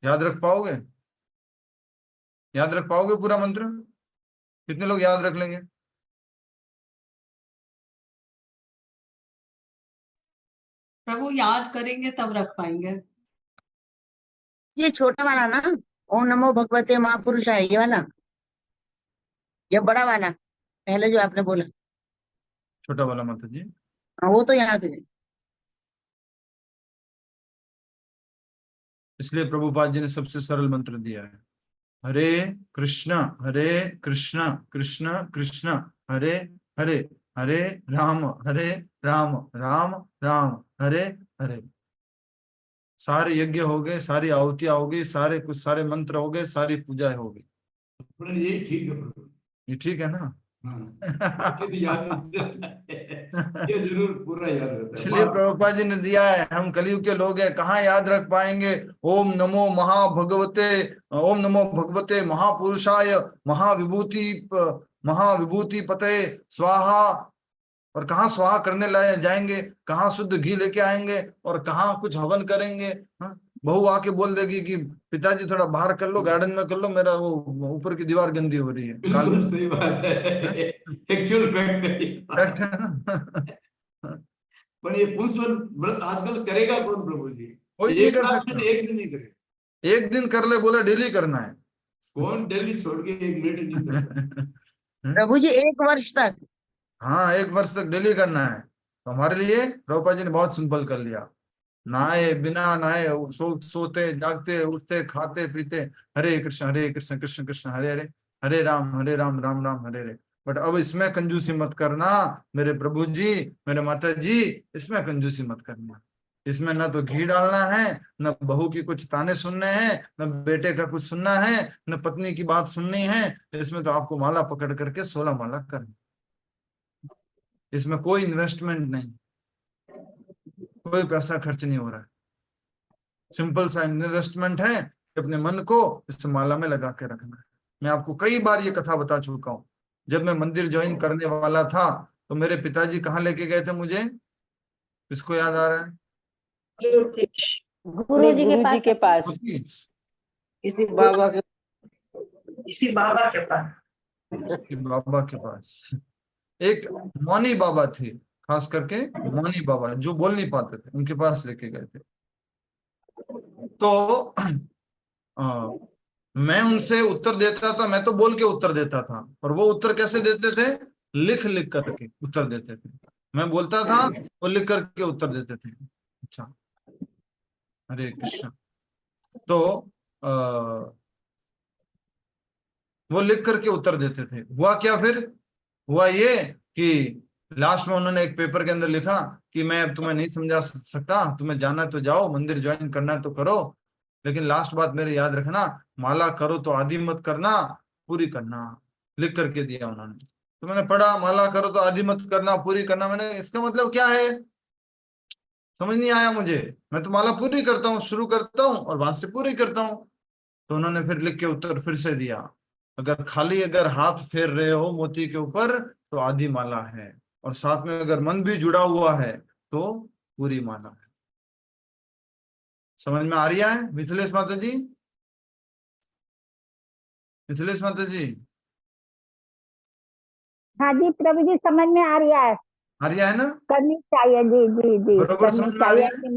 याद रख पाओगे? याद रख पाओगे पूरा मंत्र? कितने लोग याद रख लेंगे? प्रभु याद करेंगे तब रख पाएंगे। ये छोटा वाला ना, ओम नमो भगवते महापुरुषाय, ये वाला, ये बड़ा वाला पहले जो आपने बोला? छोटा वाला मंत्र जी। हाँ, वो तो याद है। इसलिए प्रभुपाद जी ने सबसे सरल मंत्र दिया है, हरे कृष्ण कृष्ण कृष्ण हरे हरे, हरे राम राम राम हरे हरे। सारे यज्ञ हो गए, सारी आहुतियां हो गई, सारे मंत्र हो गए, सारी पूजाएं हो गई। ये ठीक है प्रभु, ये ठीक है ना? तो याद नहीं रहता है, ये जरूर पूरा याद रहता है। इसलिए प्रभुपाद जी ने दिया है, हम कलयुग के लोग हैं, कहाँ याद रख पाएंगे? ओम नमो भगवते महापुरुषाय महाविभूति पते स्वाहा, और कहाँ स्वाहा करने लाए जाएंगे, कहाँ शुद्ध घी लेके आएंगे, और कहाँ कुछ हवन करेंगे? हाँ, बहू आके बोल देगी कि पिताजी थोड़ा बाहर कर लो, गार्डन में कर लो, मेरा वो ऊपर की दीवार गंदी हो रही है। बिल्कुल सही बात है, एक्चुअल फैक्ट है। पर ये पुरुष व्रत आजकल करेगा कौन प्रभु जी? कोई नहीं एक कर साथ में सकता। से एक दिन नहीं करे। एक दिन कर ले, बोला डेली करना है। कौन डेली छोड़ के 1 मिनट नहीं करता? प्रभु जी 1 वर्ष तक? हाँ, 1 वर्ष तक डेली करना है। तो हमारे लिए प्रभुपाद जी ने बहुत सिंपल कर लिया, नहाए बिना नहाए, सोते जागते उठते खाते पीते हरे कृष्ण कृष्ण कृष्ण हरे हरे, हरे राम राम राम हरे हरे। बट अब इसमें कंजूसी मत करना मेरे प्रभु जी, मेरे माता जी, इसमें कंजूसी मत करना। इसमें न तो घी डालना है, न बहू की कुछ ताने सुनने हैं, न बेटे का कुछ सुनना है, न पत्नी की बात सुननी है। इसमें तो आपको माला पकड़ करके 16 माला करनी। इसमें कोई इन्वेस्टमेंट नहीं, कोई पैसा खर्च नहीं हो रहा है। सिंपल सा इन्वेस्टमेंट है कि अपने मन को इस माला में लगा के रखना है। मैं आपको कई बार ये कथा बता चुका हूँ। जब मैं मंदिर ज्वाइन करने वाला था तो मेरे पिताजी कहाँ लेके गए थे मुझे? किसको याद आ रहा है? गुरु जी के पास इसी बाबा के पास। बाबा के पास एक मौनी बाबा थे, खास करके मौनी बाबा जो बोल नहीं पाते थे, उनके पास लेके गए थे। तो मैं उनसे उत्तर देता था, मैं तो बोल के उत्तर देता था, और वो उत्तर कैसे देते थे? लिख लिख करके उत्तर देते थे। मैं बोलता था, वो लिख करके उत्तर देते थे। अच्छा, हरे कृष्ण। तो वो लिख करके उत्तर देते थे। हुआ क्या फिर? हुआ ये कि लास्ट में उन्होंने एक पेपर के अंदर लिखा कि मैं अब तुम्हें नहीं समझा सकता, तुम्हें जाना तो जाओ, मंदिर ज्वाइन करना तो करो, लेकिन लास्ट बात मेरे याद रखना, माला करो तो आधी मत करना, पूरी करना। लिख करके दिया उन्होंने। तो मैंने पढ़ा, माला करो तो आधी मत करना, पूरी करना। मैंने इसका मतलब क्या है समझ नहीं आया मुझे। मैं तो माला पूरी करता हूँ, शुरू करता हूँ और वहां से पूरी करता हूँ। तो उन्होंने फिर लिख के उत्तर फिर से दिया अगर हाथ फेर रहे हो मोती के ऊपर तो आधी माला है, और साथ में अगर मन भी जुड़ा हुआ है तो पूरी माला है। समझ में आ रही है मिथिलेश माता जी? मिथिलेश माता जी हाँ जी प्रभु जी, समझ में आ रहा है। आ रही है ना? करनी चाहिए जी जी जी, बराबर करनी समझ में आ रही चाहिए है? कि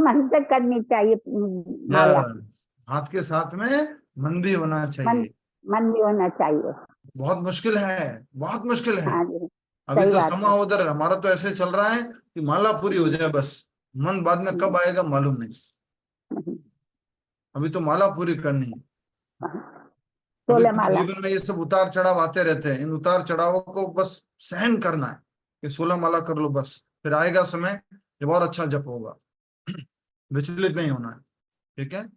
मन से करनी चाहिए माला। यस, हाथ के साथ में मन भी होना मन चाहिए। मन भी होना चाहिए। बहुत मुश्किल है, बहुत मुश्किल है। हाँ जी, अभी सही तो बात समा है। उधर हमारा तो ऐसे चल रहा है कि माला पूरी हो जाए बस, मन बाद में कब आएगा मालूम नहीं। अभी तो माला पूरी करनी है। अभी 16 अपने माला। जीवन में ये सब उतार चढ़ाव आते रहते हैं, इन उतार चढ़ावों को बस सहन करना है कि 16 माला कर लो बस, फिर आएगा समय जब और अच्छा जप होगा। विचलित नहीं होना है, ठीक है?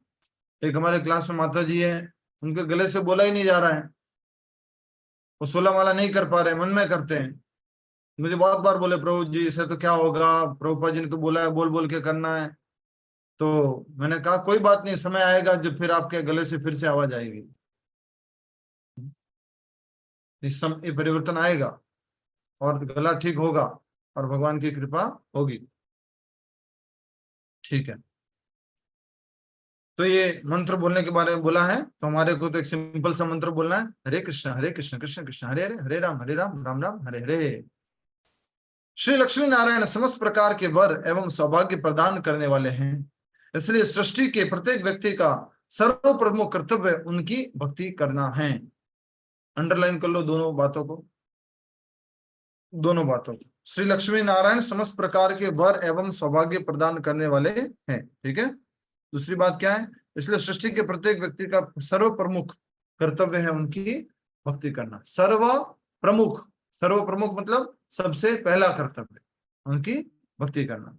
एक हमारे क्लास में माता जी है, उनके गले से बोला ही नहीं जा रहा है, वो 16 माला नहीं कर पा रहे, मन में करते हैं। मुझे बहुत बार बोले प्रभु जी इसे तो क्या होगा, प्रभुपाद जी ने तो बोला है बोल बोल के करना है। तो मैंने कहा कोई बात नहीं, समय आएगा जब फिर आपके गले से फिर से आवाज आएगी, इस समय परिवर्तन आएगा और गला ठीक होगा और भगवान की कृपा होगी, ठीक है? तो ये मंत्र बोलने के बारे में बोला है, तो हमारे को तो एक सिंपल सा मंत्र बोलना है, हरे कृष्ण कृष्ण कृष्ण हरे हरे, हरे राम राम राम हरे हरे। श्री लक्ष्मी नारायण समस्त प्रकार के वर एवं सौभाग्य प्रदान करने वाले हैं, इसलिए सृष्टि के प्रत्येक व्यक्ति का सर्वप्रमुख कर्तव्य उनकी भक्ति करना है। अंडरलाइन कर लो दोनों बातों को, दोनों बातों को। श्री लक्ष्मी नारायण समस्त प्रकार के वर एवं सौभाग्य प्रदान करने वाले हैं, ठीक है? दूसरी बात क्या है? इसलिए सृष्टि के प्रत्येक व्यक्ति का सर्व प्रमुख कर्तव्य है उनकी भक्ति करना। सर्व प्रमुख मतलब सबसे पहला कर्तव्य उनकी भक्ति करना।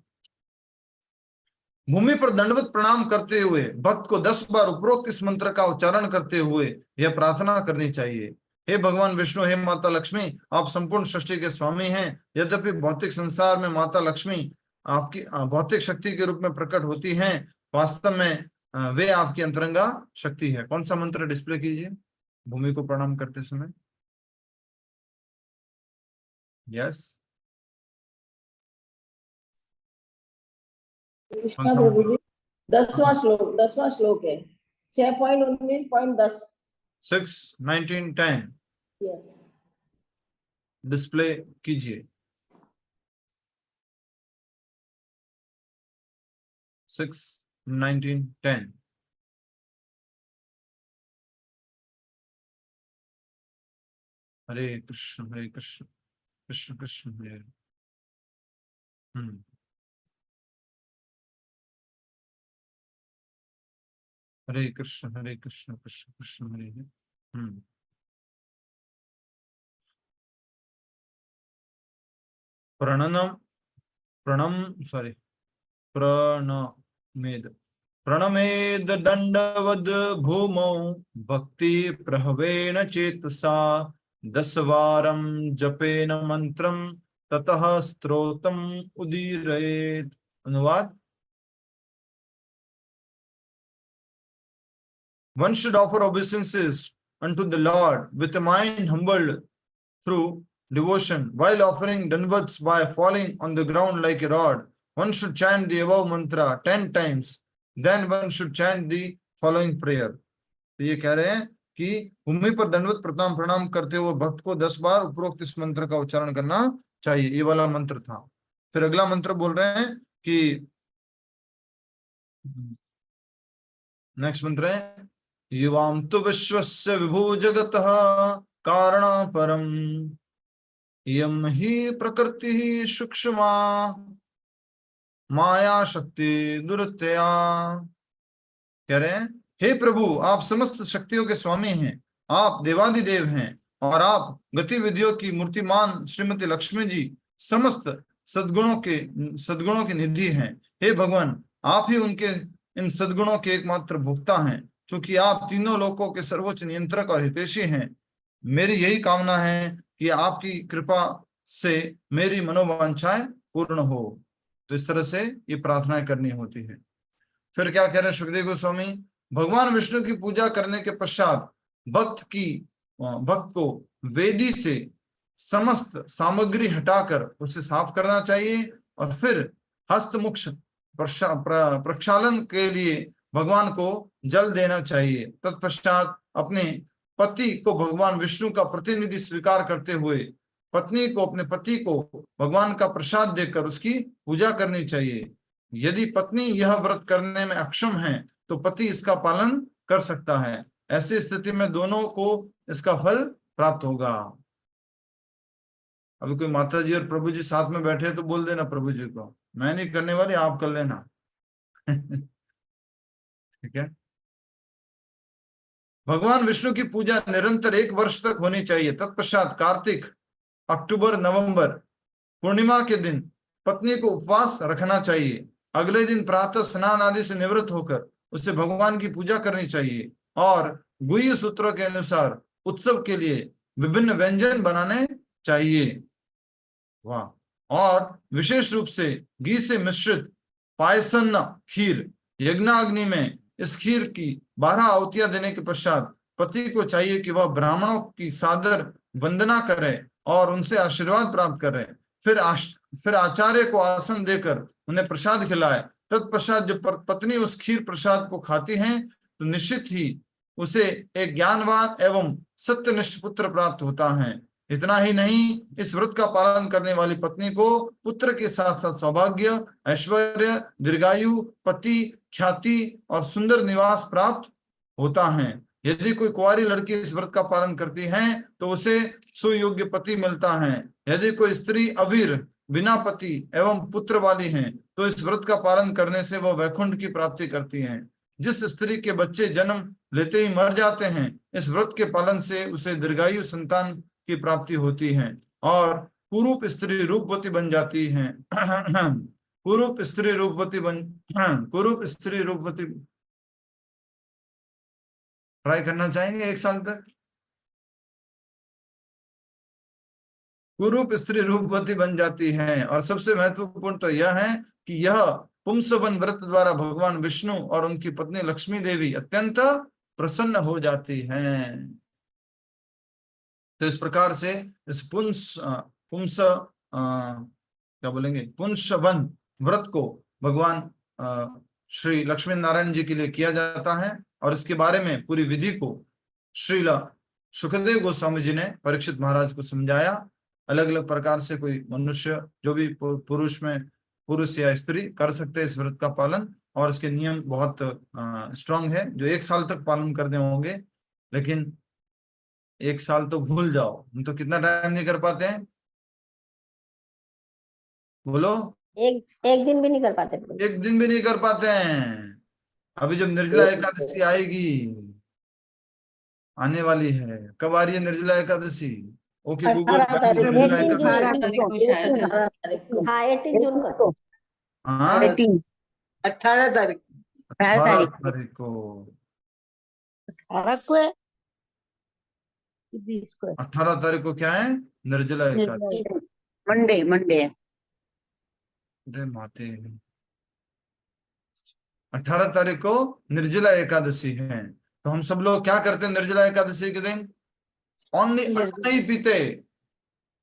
भूमि पर दंडवत प्रणाम करते हुए भक्त को 10 बार उपरोक्त इस मंत्र का उच्चारण करते हुए यह प्रार्थना करनी चाहिए, हे भगवान विष्णु, हे माता लक्ष्मी, आप संपूर्ण सृष्टि के स्वामी हैं। यद्यपि भौतिक संसार में माता लक्ष्मी आपकी भौतिक शक्ति के रूप में प्रकट होती हैं, वास्तव में वे आपकी अंतरंगा शक्ति है। कौन सा मंत्र डिस्प्ले कीजिए भूमि को प्रणाम करते समय? यस, कृष्णा प्रभु जी 10वां श्लोक है, 6.19.10। 6:19:10 यस, डिस्प्ले कीजिए। 6:19:10 हरे कृष्ण कृष्ण कृष्ण हरे हरे। हरे कृष्ण कृष्ण कृष्ण हरे हरे। प्रणमेद दंडवद भूमौ भक्ति प्रभवेन चेतसा 10 वारं जपेन मंत्रम ततः स्तोत्रम उदीरयेत्। अनुवाद: One should offer obeisances unto the Lord with a mind humbled through devotion. While offering danvats by falling on the ground like a rod, one should chant the above mantra 10 times. Then one should chant the following prayer. तो ये कह रहे हैं कि भूमि पर दंडवत प्रणाम करते हुए भक्त को 10 बार उपरोक्त इस मंत्र का उच्चारण करना चाहिए। ये वाला मंत्र था। फिर अगला मंत्र बोल रहे हैं कि नेक्स्ट मंत्र है, युवाम तु विश्वस्य विभू जगतः कारण परम यम ही प्रकृति ही सूक्ष्मा माया शक्ति दुरत्या। कह रहे हैं, हे प्रभु, आप समस्त शक्तियों के स्वामी हैं, आप देवादिदेव हैं और आप गतिविधियों की मूर्तिमान श्रीमती लक्ष्मी जी समस्त सद्गुणों की निधि हैं। हे भगवान, आप ही उनके इन सद्गुणों के एकमात्र भोक्ता हैं। चूंकि आप तीनों लोकों के सर्वोच्च नियंत्रक और हितैषी हैं, मेरी यही कामना है कि आपकी कृपा से मेरी मनोवांछाएं पूर्ण हो। तो इस तरह से ये प्रार्थनाएं करनी होती है। फिर क्या कह रहे हैं सुखदेव गोस्वामी, भगवान विष्णु की पूजा करने के पश्चात भक्त को वेदी से समस्त सामग्री हटाकर उसे साफ करना चाहिए और फिर हस्तमुख प्रक्षालन के लिए भगवान को जल देना चाहिए। तत्पश्चात अपने पति को भगवान विष्णु का प्रतिनिधि स्वीकार करते हुए पत्नी को अपने पति को भगवान का प्रसाद देकर उसकी पूजा करनी चाहिए। यदि पत्नी यह व्रत करने में अक्षम है तो पति इसका पालन कर सकता है। ऐसी स्थिति में दोनों को इसका फल प्राप्त होगा। अभी कोई माता जी और प्रभु जी साथ में बैठे तो बोल देना प्रभु जी को, मैं नहीं करने वाली, आप कर लेना। ठीक है। भगवान विष्णु की पूजा निरंतर 1 वर्ष तक होनी चाहिए। तत्पश्चात कार्तिक, अक्टूबर, नवंबर पूर्णिमा के दिन पत्नी को उपवास रखना चाहिए। अगले दिन प्रातः स्नान आदि से निवृत्त होकर उसे भगवान की पूजा करनी चाहिए और गुह्य सूत्रों के अनुसार उत्सव के लिए विभिन्न व्यंजन बनाने चाहिए। वाह। और विशेष रूप से घी से मिश्रित पायसन्न खीर यज्ञाग्नि में इस खीर की 12 आहुतियां देने के पश्चात पति को चाहिए कि वह ब्राह्मणों की सादर वंदना करे और उनसे आशीर्वाद प्राप्त करे। फिर आचार्य को आसन देकर उन्हें प्रसाद खिलाए। तत्पश्चात जब पत्नी उस खीर प्रसाद को खाती हैं तो निश्चित ही उसे एक ज्ञानवान एवं सत्यनिष्ठ पुत्र प्राप्त होता है। इतना ही नहीं, इस व्रत का पालन करने वाली पत्नी को पुत्र के साथ साथ सौभाग्य, ऐश्वर्य, दीर्घायु, पति, ख्याति और सुंदर निवास प्राप्त होता है। यदि कोई कुंवारी लड़की इस व्रत का पालन करती है तो उसे सुयोग्य पति मिलता है। यदि कोई स्त्री अवीर, बिना पति एवं पुत्र वाली है तो इस व्रत का पालन करने से वह वैकुंठ की प्राप्ति करती है। जिस स्त्री के बच्चे जन्म लेते ही मर जाते हैं, इस व्रत के पालन से उसे दीर्घायु संतान की प्राप्ति होती है और कुरूप स्त्री रूपवती बन जाती है। कुरूप स्त्री रूपवती ट्राई करना चाहेंगे 1 साल तक। कुरूप स्त्री रूपवती बन जाती है। और सबसे महत्वपूर्ण तो यह है कि यह पुंसवन व्रत द्वारा भगवान विष्णु और उनकी पत्नी लक्ष्मी देवी अत्यंत प्रसन्न हो जाती हैं। तो इस प्रकार से इस पुंसवन व्रत को भगवान श्री लक्ष्मी नारायण जी के लिए किया जाता है और इसके बारे में पूरी विधि को श्रील सुखदेव गोस्वामी जी ने परीक्षित महाराज को समझाया। अलग अलग प्रकार से कोई मनुष्य जो भी पुरुष या स्त्री कर सकते हैं इस व्रत का पालन, और इसके नियम बहुत स्ट्रांग है जो 1 साल तक पालन करने होंगे। लेकिन 1 साल तो भूल जाओ, हम तो कितना टाइम नहीं कर पाते हैं, बोलो। एक दिन भी नहीं कर पाते। 1 दिन भी नहीं कर पाते हैं। अभी जब निर्जला एकादशी आएगी, आने वाली है, कब आ रही है निर्जला एकादशी? Okay Google 18 Nirjala Ekadashi. 18 तारीख को शायद है। 18 तारीख को। हाँ 18 जून को। हाँ 18 तारीख 18 तारीख को। 18 तारीख को क्या है? निर्जला एकादशी। मंडे अरे माते, 18 तारीख को निर्जला एकादशी है। तो हम सब लोग क्या करते हैं निर्जला एकादशी के दिन? ओनली नहीं पीते,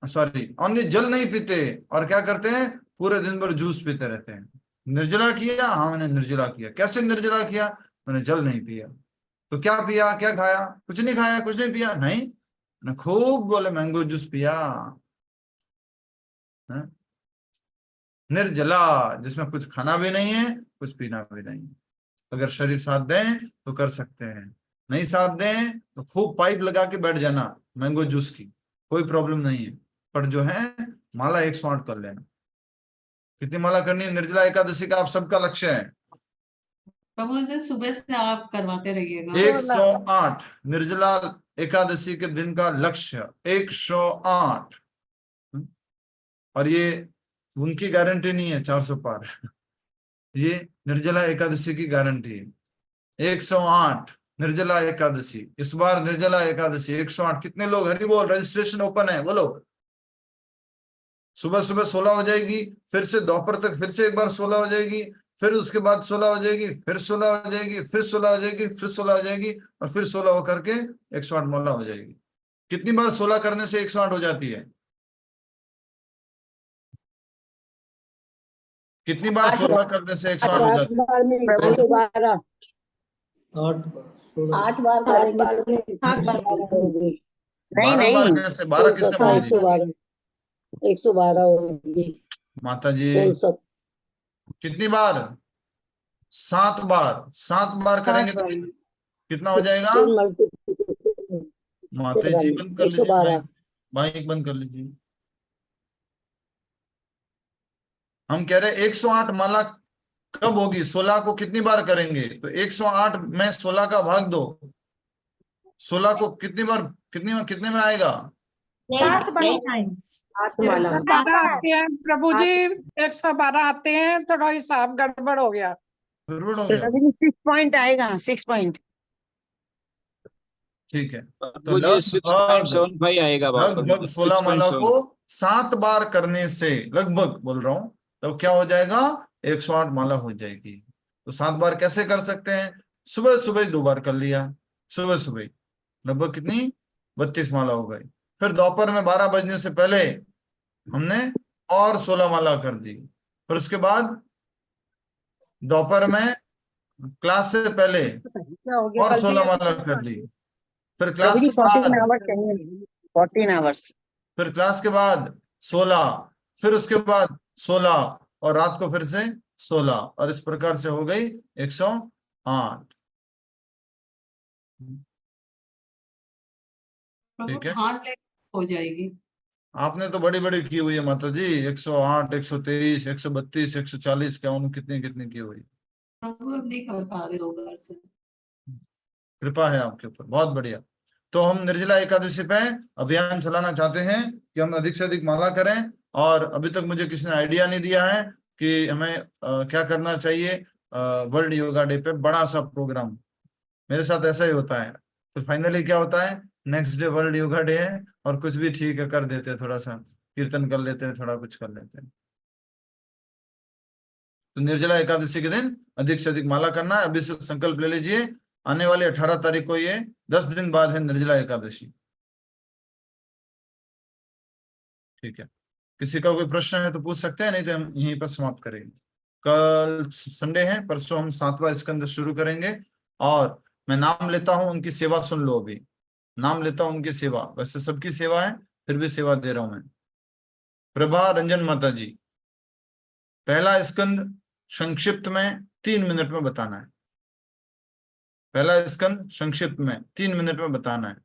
ओनली जल नहीं पीते, और क्या करते हैं? पूरे दिन भर जूस पीते रहते हैं। निर्जला किया? हाँ मैंने निर्जला किया। कैसे निर्जला किया? मैंने जल नहीं पिया। तो क्या पिया, क्या खाया? कुछ नहीं खाया, कुछ नहीं पिया, नहीं, मैंने खूब बोले मैंगो जूस पिया। निर्जला, जिसमें कुछ खाना भी नहीं है, कुछ पीना भी नहीं। अगर शरीर साथ दें तो कर सकते हैं, नहीं साथ दें तो खूब पाइप लगा के बैठ जाना मैंगो जूस की, कोई प्रॉब्लम नहीं है। पर जो है माला 108 कर लेना। कितनी माला करनी है निर्जला एकादशी का आप सबका लक्ष्य है? प्रभु जी सुबह से आप करवाते रहिएगा। 108 निर्जला एकादशी के दिन का लक्ष्य 108। और ये उनकी गारंटी नहीं है 400 पार, ये निर्जला एकादशी की गारंटी है। 108 निर्जला एकादशी। इस बार निर्जला एकादशी 108। कितने लोग? हरि बोल। रजिस्ट्रेशन ओपन है, बोलो। सुबह सुबह 16 हो जाएगी, फिर से दोपहर तक फिर से एक बार 16 हो जाएगी, फिर उसके बाद 16 हो जाएगी, फिर 16 हो जाएगी, फिर 16 हो जाएगी, फिर 16 हो जाएगी, और फिर 16 होकर के 108 माला हो जाएगी। कितनी बार 16 करने से 108 हो जाती है? कितनी बार 16 करने से 108 हो जाती है? 112 8 बार करेंगे तो नहीं 12 बार नहीं, कैसे? 12 किसने बोल दी? 112 होगी माता जी 16 कितनी बार? 7 बार। 7 बार करेंगे तो कितना हो जाएगा? माता जी बंद कर लीजिए, 112 माइक बंद कर लीजिए। हम कह रहे 108 माला कब होगी? 16 को कितनी बार करेंगे? तो 108 में 16 का भाग दो। 16 को कितनी बार, कितने में आएगा? 112 आते हैं प्रभु जी, 112 आते हैं, थोड़ा हिसाब गड़बड़ हो गया। गड़बड़ हो गया? 6 पॉइंट आएगा, 6 पॉइंट। ठीक है, तो प्रभु जी 6.75 आएगा लगभग 16 माला को 7 बार करने से, लगभग बोल रहा हूं, तो क्या हो जाएगा? 108 माला हो जाएगी। तो 7 बार कैसे कर सकते हैं? सुबह सुबह 2 बार कर लिया, सुबह सुबह लगभग कितनी 32 माला हो गई। फिर दोपहर में 12 बजने से पहले हमने और 16 माला कर दी। फिर उसके बाद दोपहर में क्लास से पहले और 16 माला कर दी। फिर क्लास के बाद 14 आवर्स, फिर क्लास के बाद 16, फिर उसके बाद 16, और रात को फिर से 16, और इस प्रकार से हो गई 108। प्रभु ठीक है, ठान ले हो जाएगी। आपने तो बड़ी बड़ी की हुई है माता जी, 108, 123, 132, 140, क्या उन्होंने कितनी कितनी की हुई। प्रभु अब नहीं कर पा रहे 2 बार से। कृपा है आपके ऊपर, बहुत बढ़िया। तो हम निर्जला एकादशी पे अभियान चलाना चाहते हैं कि हम अधिक से अधिक माला करें, और अभी तक मुझे किसी ने आइडिया नहीं दिया है कि हमें क्या करना चाहिए। वर्ल्ड योगा डे पे बड़ा सा प्रोग्राम, मेरे साथ ऐसा ही होता है। तो फाइनली क्या होता है, next day world yoga day है, और कुछ भी ठीक है कर देते हैं, थोड़ा सा कीर्तन कर लेते हैं, थोड़ा कुछ कर लेते हैं। तो निर्जला एकादशी के दिन अधिक से अधिक माला करना है। अभी से संकल्प ले लीजिए, आने वाले 18 तारीख को, ये 10 दिन बाद है निर्जला एकादशी। ठीक है, किसी का कोई प्रश्न है तो पूछ सकते हैं, नहीं तो हम यहीं पर समाप्त करेंगे। कल संडे है, परसों हम 7वां स्कंद शुरू करेंगे, और मैं नाम लेता हूं, उनकी सेवा सुन लो। अभी नाम लेता हूं उनकी सेवा, वैसे सबकी सेवा है, फिर भी सेवा दे रहा हूं मैं। प्रभा रंजन माता जी, पहला स्कंद संक्षिप्त में 3 मिनट में बताना है। पहला स्कंद संक्षिप्त में 3 मिनट में बताना है।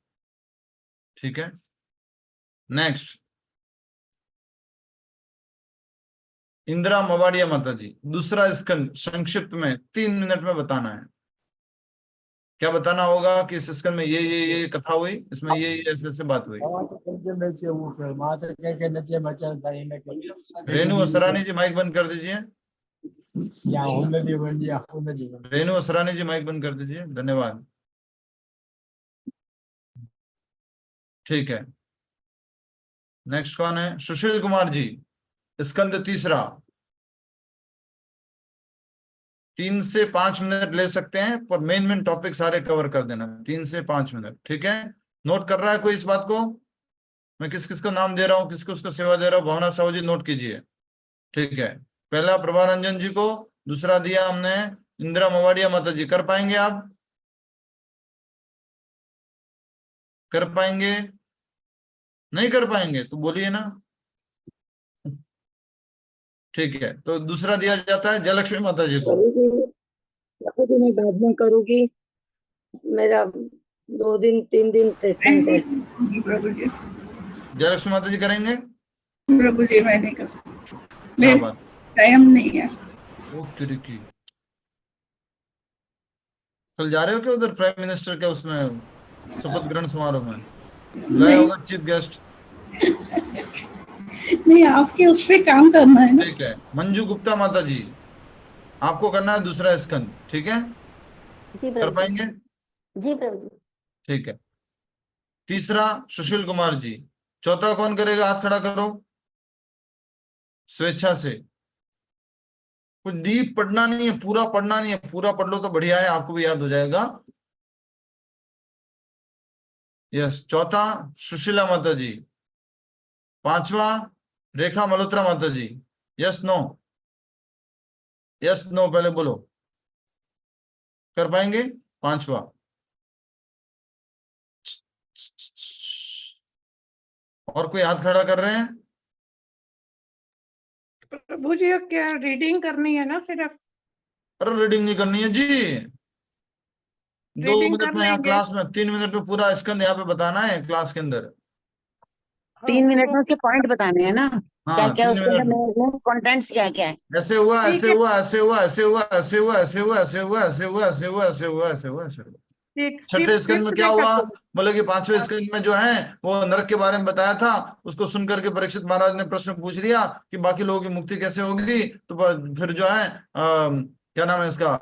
ठीक है, नेक्स्ट इंदिरा मवाड़िया माता जी, दूसरा स्कंद संक्षिप्त में 3 मिनट में बताना है। क्या बताना होगा कि इस स्कंद में ये कथा हुई, इसमें ये ऐसे बात हुई। रेणु असरानी जी माइक बंद कर दीजिए। रेणु असरानी जी माइक बंद कर दीजिए, धन्यवाद। ठीक है, नेक्स्ट कौन है? सुशील कुमार जी, स्कंद तीसरा। 3 से 5 मिनट ले सकते हैं, पर मेन टॉपिक सारे कवर कर देना, 3 से 5 मिनट। ठीक है, नोट कर रहा है कोई इस बात को? मैं किस किस को नाम दे रहा हूँ, किस किस को सेवा दे रहा हूँ, भावना साहू जी नोट कीजिए। ठीक है, पहला प्रभा रंजन जी को, दूसरा दिया हमने इंदिरा मवाड़िया माता जी। कर पाएंगे आप? कर पाएंगे? नहीं कर पाएंगे तो बोलिए ना। ठीक है, तो दूसरा दिया जाता है जयलक्ष्मी माता जी को। मैं बाद में करूंगी, मेरा 2 दिन 3 दिन ट्रीटमेंट है। प्रभु जी, जयलक्ष्मी माता जी करेंगे? प्रभु जी मैं नहीं कर सकती, क्या बात, टाइम नहीं है। ओ तिरकी, कल जा रहे हो क्या उधर प्राइम मिनिस्टर के उसमें शपथ ग्रहण समारोह में? बुलाया होगा चीफ गेस्ट। नहीं, आपके उस पे काम करना है ना। ठीक है, मंजू गुप्ता माता जी, आपको करना है दूसरा स्कंद। ठीक है, जी कर प्रभु पाएंगे? जी प्रभु जी। ठीक है, तीसरा सुशील कुमार जी। चौथा कौन करेगा? हाथ खड़ा करो स्वेच्छा से। कुछ डीप पढ़ना नहीं है, पूरा पढ़ना नहीं है, पूरा पढ़ लो तो बढ़िया है, आपको भी याद हो जाएगा। यस, चौथा सुशीला माता जी, पांचवा रेखा मल्होत्रा माता जी। यस नो, यस नो पहले बोलो, कर पाएंगे? पांचवा, और कोई हाथ खड़ा कर रहे हैं? प्रभु जी क्या रीडिंग करनी है ना सिर्फ? अरे रीडिंग नहीं करनी है जी, 2 रीडिंग मिनट कर में यहाँ लेंगे। क्लास में, 3 मिनट में पूरा स्कंद यहाँ पे बताना है क्लास के अंदर। 3 मिनट में उसके पॉइंट बताने हैं ना, क्या हाँ, क्या 3 उसके मिनट में। अंदर कंटेंट्स क्या क्या है। ऐसे हुआ, ठीक ऐसे है, हुआ, ऐसे हुआ, ऐसे हुआ, ऐसे हुआ, ऐसे हुआ, ऐसे हुआ, ऐसे हुआ, ऐसे हुआ, ऐसे हुआ, ऐसे हुआ, ऐसे हुआ। ठीक। छठे स्कंद में क्या में हुआ? कर दूंगी। बोले कि 5वें स्कंद में जो है वो नरक के बारे में बताया था, उसको सुनकर के परीक्षित महाराज ने प्रश्न पूछ लिया कि बाकी लोगों की मुक्ति कैसे होगी। तो फिर जो है क्या नाम है इसका,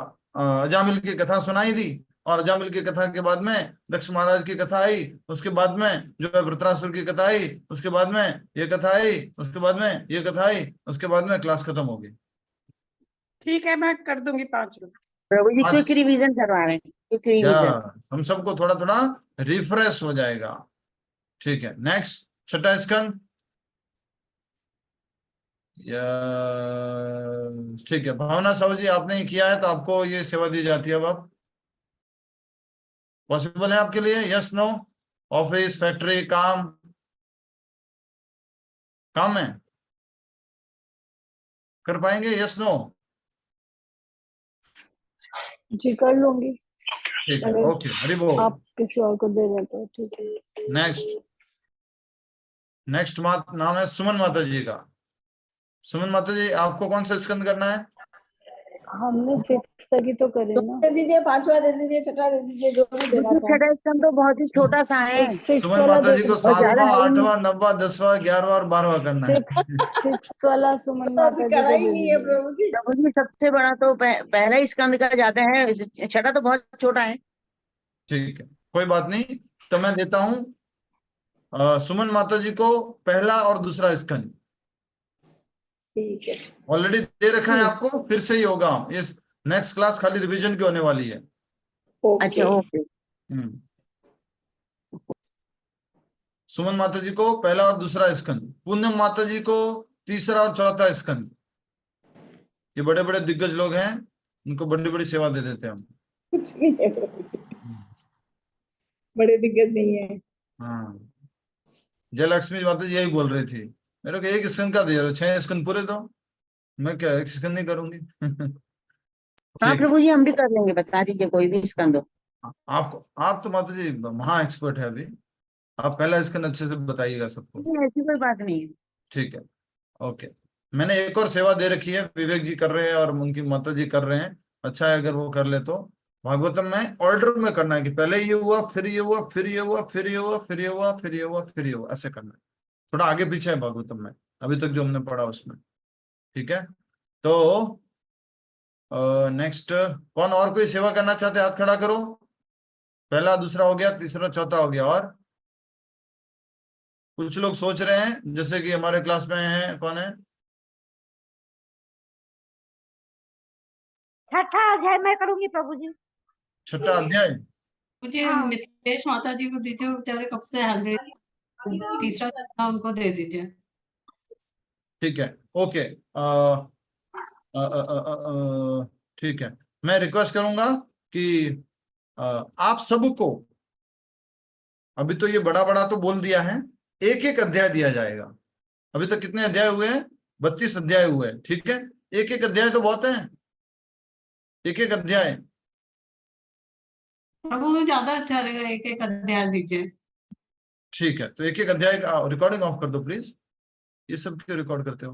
अजामिल की कथा सुनाई दी, और अजामिल की कथा के बाद में दक्ष महाराज की कथा आई, उसके बाद में जो है वृत्रासुर की कथा आई, उसके बाद में ये कथा आई, उसके बाद में ये कथा आई, उसके बाद में क्लास खत्म हो गई। ठीक है, मैं कर दूंगी 5 मिनट। प्रभु जी क्विक आज रिवीजन करवा रहे हैं, क्विक या रिवीजन। हम सबको थोड़ा थोड़ा रिफ्रेश हो जाएगा। ठीक है, नेक्स्ट छठा स्कंद। ठीक है, भावना साहू जी आपने ही किया है तो आपको ये सेवा दी जाती है। अब आप पॉसिबल है आपके लिए? Yes no? ऑफिस, फैक्ट्री, काम, काम है, कर पाएंगे? Yes no? जी कर लूंगी, ठीक है, ओके, हरि बोल। आप किसी और को दे देते हो, ठीक है। नेक्स्ट, नेक्स्ट नाम है सुमन माता जी का। सुमन माता जी, आपको कौन सा स्कंद करना है? हमने 6 तक ही तो करे ना। दे दीजिए, 5वां दे दीजिए, 6वां दे दीजिए, जो भी देना चाहें। छठा स्कंद तो बहुत ही छोटा सा है, तो 6 सुमन वाला माता दे जी को दीजिए। 7वां, 8वां, 9वां, 10वां, 11वां और 12वां करना है। 6 वाला सुमन तो अभी माता जी करा को ही दे नहीं है दीजिए। प्रभु जी। प्रभु जी सबसे बड़ा तो पहला स्कंद का ज्यादा है, छठा तो बहुत छोटा है। ठीक है, कोई बात नहीं, तो मैं देता हूं सुमन माता जी को पहला और दूसरा स्कंद। ठीक है, ऑलरेडी दे रखा है आपको, फिर से ही होगा। इस नेक्स्ट क्लास खाली रिवीजन की होने वाली है। अच्छा, ओके। सुमन माता जी को पहला और दूसरा स्कंद, पूनम माता जी को तीसरा और चौथा स्कंद। ये बड़े बड़े दिग्गज लोग हैं, उनको बड़ी बड़ी सेवा दे देते हैं हम। कुछ नहीं है प्रभु जी, बड़े दिग्गज नहीं है। हाँ, जयलक्ष्मी माता जी यही बोल रही थी, मेरे को 1 स्कंद का दे रहे हो, 6 स्कंद पूरे दो, मैं क्या 1 स्कंद नहीं करूंगी। हाँ ठीक, प्रभु जी हम भी कर लेंगे, बता दीजिए कोई भी स्कंद हो। आपको, आप तो माता जी महा एक्सपर्ट है अभी, आप पहला स्कंद अच्छे से बताइएगा सबको। नहीं, ऐसी कोई बात नहीं है। ठीक है, ओके। मैंने एक और सेवा दे रखी है, विवेक जी कर रहे हैं और उनकी माता जी कर रहे हैं। अच्छा है अगर वो कर ले तो। भागवतम में ऑर्डर में करना है कि पहले ये हुआ, फिर ये हुआ, फिर ये हुआ, फिर ये हुआ, फिर ये हुआ, फिर ये हुआ, फिर ये हुआ, ऐसे करना है। थोड़ा आगे पीछे है भागवतम में अभी तक जो हमने पढ़ा उसमें। ठीक है, तो नेक्स्ट कौन और कोई सेवा करना चाहते हैं? हाथ खड़ा करो। पहला दूसरा हो गया, तीसरा चौथा हो गया। और कुछ लोग सोच रहे हैं, जैसे कि हमारे क्लास में है, कौन है? छठा अध्याय मैं करूंगी प्रभु जी। छठा अध्याय? मुझे मिथिलेश माता जी को दीजिए, बेचारे कब से हल रहे। तीसरा चौथा उनको दे दीजिए। ठीक है, ओके। ठीक है, मैं रिक्वेस्ट करूंगा कि आप सबको, अभी तो ये बड़ा बड़ा तो बोल दिया है, एक एक अध्याय दिया जाएगा। अभी तक कितने अध्याय हुए हैं? 32 अध्याय हुए हैं। ठीक है, एक एक अध्याय तो बहुत है, एक एक अध्याय। प्रभु ज्यादा अच्छा रहेगा, एक एक अध्याय दीजिए। ठीक है, तो एक एक अध्याय का रिकॉर्डिंग ऑफ कर दो प्लीज। ये सब क्यों रिकॉर्ड करते हो?